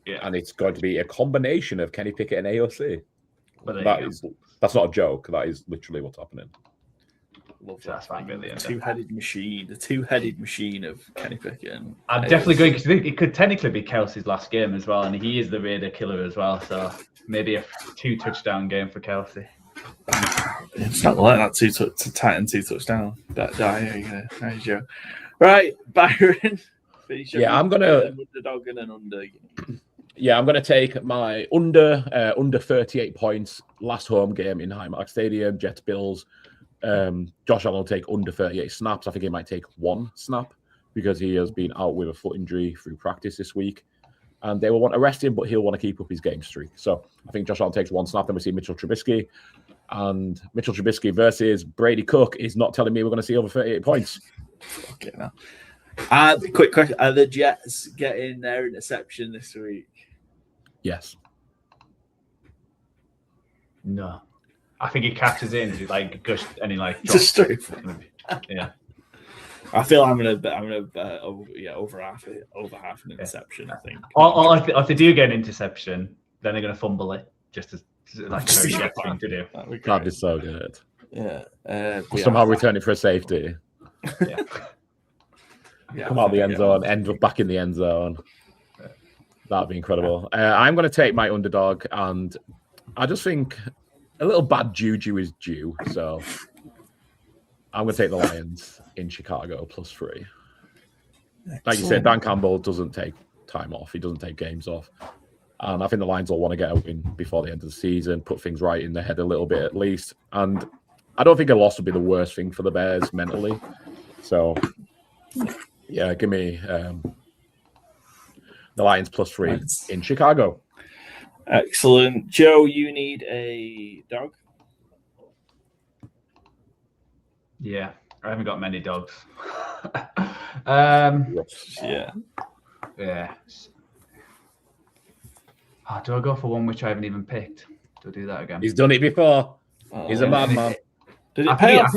Yeah. And it's going to be a combination of Kenny Pickett and AOC. But that's not a joke. That is literally what's happening. Love that. That's fine. The two-headed machine of Kenny Pickett. I'm definitely going to think it could technically be Kelsey's last game as well, and he is the Raider killer as well. So maybe a 2-touchdown game for Kelsey. It's not like that. To Titan 2 touchdown. There you go. Right, Byron. I'm gonna underdog and an under. Yeah, I'm going to take my under 38 points last home game in Highmark Stadium, Jets Bills. Josh Allen will take under 38 snaps. I think he might take 1 snap because he has been out with a foot injury through practice this week. And they will want to rest him, but he'll want to keep up his game streak. So I think Josh Allen takes 1 snap. Then we see Mitchell Trubisky. And Mitchell Trubisky versus Brady Cook is not telling me we're going to see over 38 points. Okay, now. Quick question. Are the Jets getting their interception this week? Yes. No. I think he catches in like gush and he like drops. Straight. Yeah. I feel I'm gonna over half an interception. I think. Or if they do get an interception, then they're gonna fumble it just as like a very Jet thing to do. That'd be so good. Yeah. Somehow return it for a safety. Yeah. Come out the end zone, end up back in the end zone. That'd be incredible. I'm going to take my underdog, and I just think a little bad juju is due. So I'm going to take the Lions in Chicago +3. Like you said, Dan Campbell doesn't take time off. He doesn't take games off. And I think the Lions will want to get a win before the end of the season, put things right in their head a little bit at least. And I don't think a loss would be the worst thing for the Bears mentally. So, yeah, give me... the Lions +3 in Chicago. Excellent. Joe, you need a dog? Yeah, I haven't got many dogs. Yeah. Oh, do I go for one which I haven't even picked? Do I do that again? He's done it before. He's a madman. Did it pay off?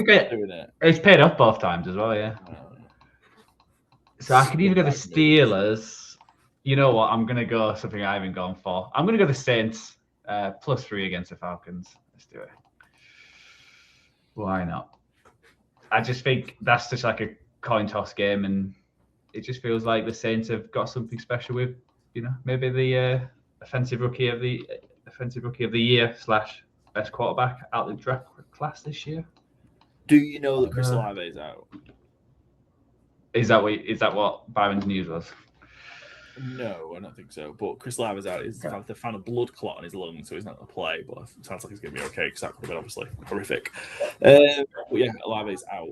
It's paid off both times as well, yeah. So I could either go the Steelers. You know what? I'm going to go something I haven't gone for. I'm going to go the Saints +3 against the Falcons. Let's do it. Why not? I just think that's just like a coin toss game, and it just feels like the Saints have got something special with, maybe the offensive rookie of the year / best quarterback out the draft class this year. Do you know that Chris Olave is out? Is that what Byron's news was? No, I don't think so. But Chris Olave is out. They found a blood clot on his lung, so he's not going to play. But it sounds like he's going to be okay because that could have been obviously horrific. But yeah, Olave is out.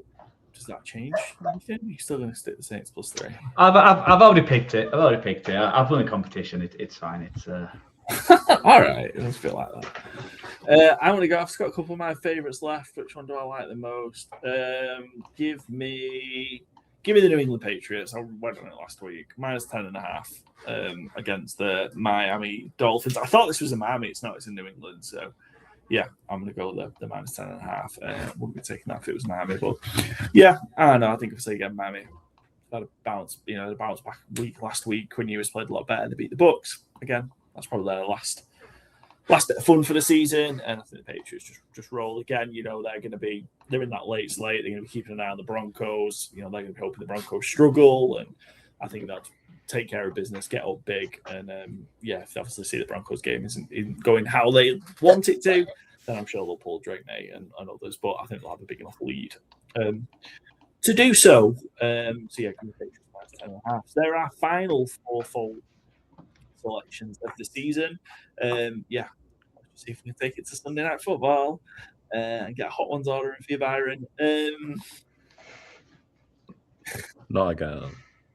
Does that change anything? You're still going to stick the Saints +3? I've already picked it. I've won the competition. It's fine. All right, it doesn't feel like that. I'm gonna go. I've got a couple of my favorites left. Which one do I like the most? Give me the New England Patriots. I went on it last week. -10.5 against the Miami Dolphins. I thought this was in Miami. It's not. It's in New England. So yeah, I'm gonna go the -10.5. Wouldn't be taking that if it was Miami, but yeah, I don't know. I think if I say again Miami, had a bounce. The bounce back last week. Quinn Ewers played a lot better. They beat the Bucs again. That's probably their last bit of fun for the season, and I think the Patriots just roll again. They're in that late slate. They're going to be keeping an eye on the Broncos. They're going to be hoping the Broncos struggle, and I think they'll take care of business, get up big, and if they obviously see the Broncos game isn't going how they want it to, then I'm sure they'll pull Drake May and others. But I think they'll have a big enough lead to do so. Patriots -10.5. There are final four-fold selections of the season. Let's see if we can take it to Sunday Night Football and get hot ones ordering for you, Byron. Not again.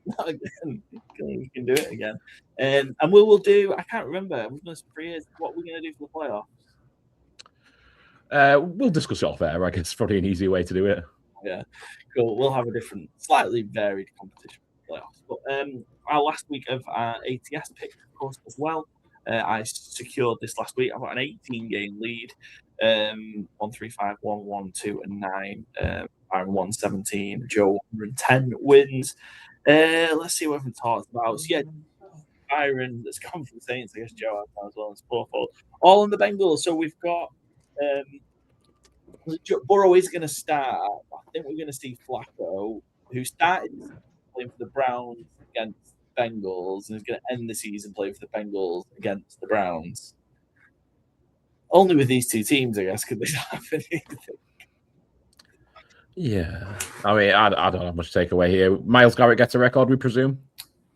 Not again. We can do it again. And we will do. I can't remember. We've done this for 3 years. What we're going to do for the playoffs? We'll discuss it off air. I guess it's probably an easy way to do it. Yeah, cool. We'll have a different, slightly varied competition for the playoffs. But our last week of our ATS Picks, of course, as well. I secured this last week. I've got an 18-game lead. 1, 3, 5, 1, 1, 2, and 9. Byron 117. Joe 110 wins. Let's see what we can talk about. So, yeah, Byron that's come from the Saints. I guess Joe has as well as fourfold. All in the Bengals. So we've got Burrow is going to start. I think we're going to see Flacco, who started playing for the Browns against Bengals and is going to end the season playing for the Bengals against the Browns. Only with these two teams, I guess, could this happen? Yeah. I mean, I don't have much to take away here. Myles Garrett gets a record, we presume?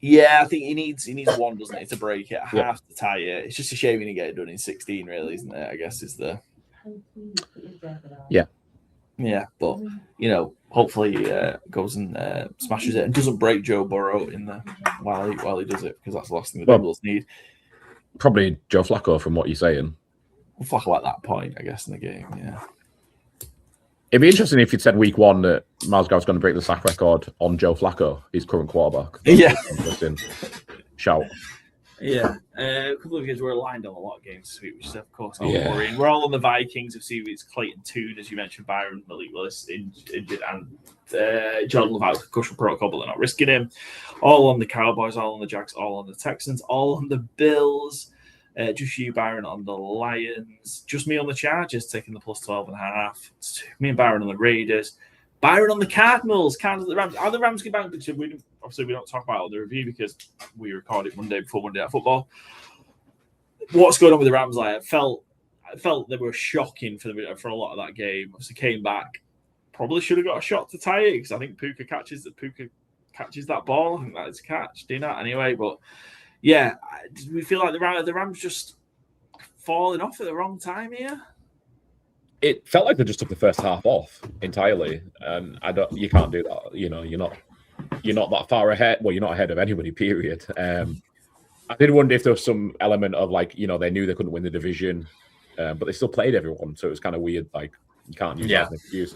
Yeah, I think he needs one, doesn't he, to break it. Half to tie it. It's just a shame he didn't get it done in 16, really, isn't it? I guess is the... Yeah. Yeah, but, hopefully he goes and smashes it and doesn't break Joe Burrow in the while he does it, because that's the last thing the Bengals need. Probably Joe Flacco, from what you're saying. Flacco at that point, I guess, in the game, yeah. It'd be interesting if you'd said week 1 that Myles Garrett's going to break the sack record on Joe Flacco, his current quarterback. Interesting shout. Yeah, a couple of games were aligned on a lot of games this week, which is, of course, worrying. We're all on the Vikings. Obviously, it's Clayton Toon, as you mentioned, Byron, Malik Willis injured, and Jordan Love out of concussion protocol, but they're not risking him. All on the Cowboys, all on the Jags, all on the Texans, all on the Bills. Just you, Byron, on the Lions. Just me on the Chargers, taking the plus 12.5. Me and Byron on the Raiders. Byron on the Cardinals. Cardinals, the Rams. Are the Rams getting back? Obviously, we don't talk about it on the review because we record it Monday before Monday Night Football. What's going on with the Rams? I felt they were shocking for a lot of that game. Obviously, came back. Probably should have got a shot to tie it because I think Puka catches that ball. I think that is a catch. Do not anyway, but yeah, we feel like the Rams just falling off at the wrong time here. It felt like they just took the first half off entirely, and you can't do that. You're not that far ahead. Well, you're not ahead of anybody. Period. I did wonder if there was some element of they knew they couldn't win the division, but they still played everyone, so it was kind of weird. Like you can't use that as an excuse.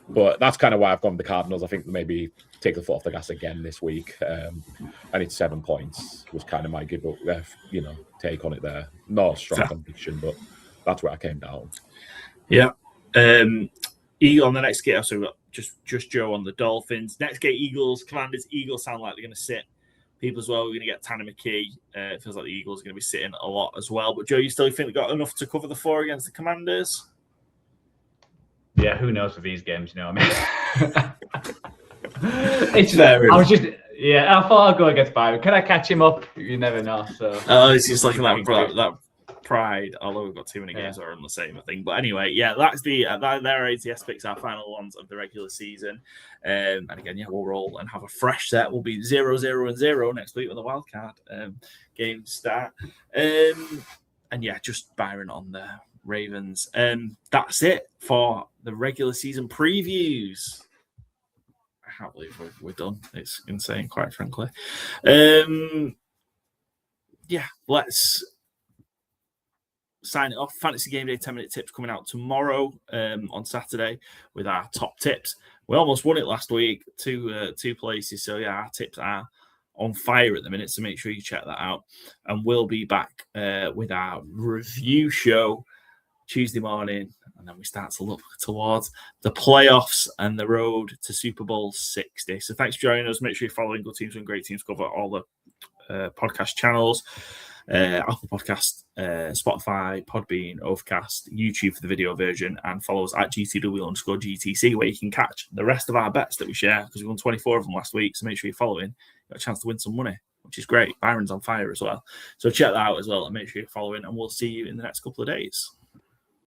But that's kind of why I've gone with the Cardinals. I think maybe take the foot off the gas again this week. I need 7 points was kind of my give up, take on it there. Not a strong conviction, but that's where I came down. Yeah. Eagle on the next game. So we've got just Joe on the Dolphins. Next game, Eagles, Commanders. Eagles sound like they're going to sit people as well. We're going to get Tanner McKee. It feels like the Eagles are going to be sitting a lot as well. But Joe, you still think they got enough to cover the 4 against the Commanders? Yeah, who knows with these games, you know what I mean? It's fair. I thought I'd go against Byron. Can I catch him up? You never know. So it's just like that pride, although we've got too many games that are on the same thing. But anyway, that's their ATS picks, our final ones of the regular season. And again, we'll roll and have a fresh set. We'll be 0-0-0 next week when the wildcard games start. And just Byron on the Ravens. That's it for the regular season previews. I can't believe we're done. It's insane, quite frankly. Let's sign it off. Fantasy Game Day 10-minute tips coming out tomorrow on Saturday with our top tips. We almost won it last week, two places. So, yeah, our tips are on fire at the minute, so make sure you check that out. And we'll be back with our review show Tuesday morning, and then we start to look towards the playoffs and the road to Super Bowl 60. So thanks for joining us. Make sure you're following Good Teams and Great Teams cover all the podcast channels, Apple Podcast, Spotify, Podbean, Overcast, YouTube for the video version, and follow us at GTW_GTC, where you can catch the rest of our bets that we share, because we won 24 of them last week. So make sure you're following. You've got a chance to win some money, which is great. Byron's on fire as well. So check that out as well, and make sure you're following, and we'll see you in the next couple of days.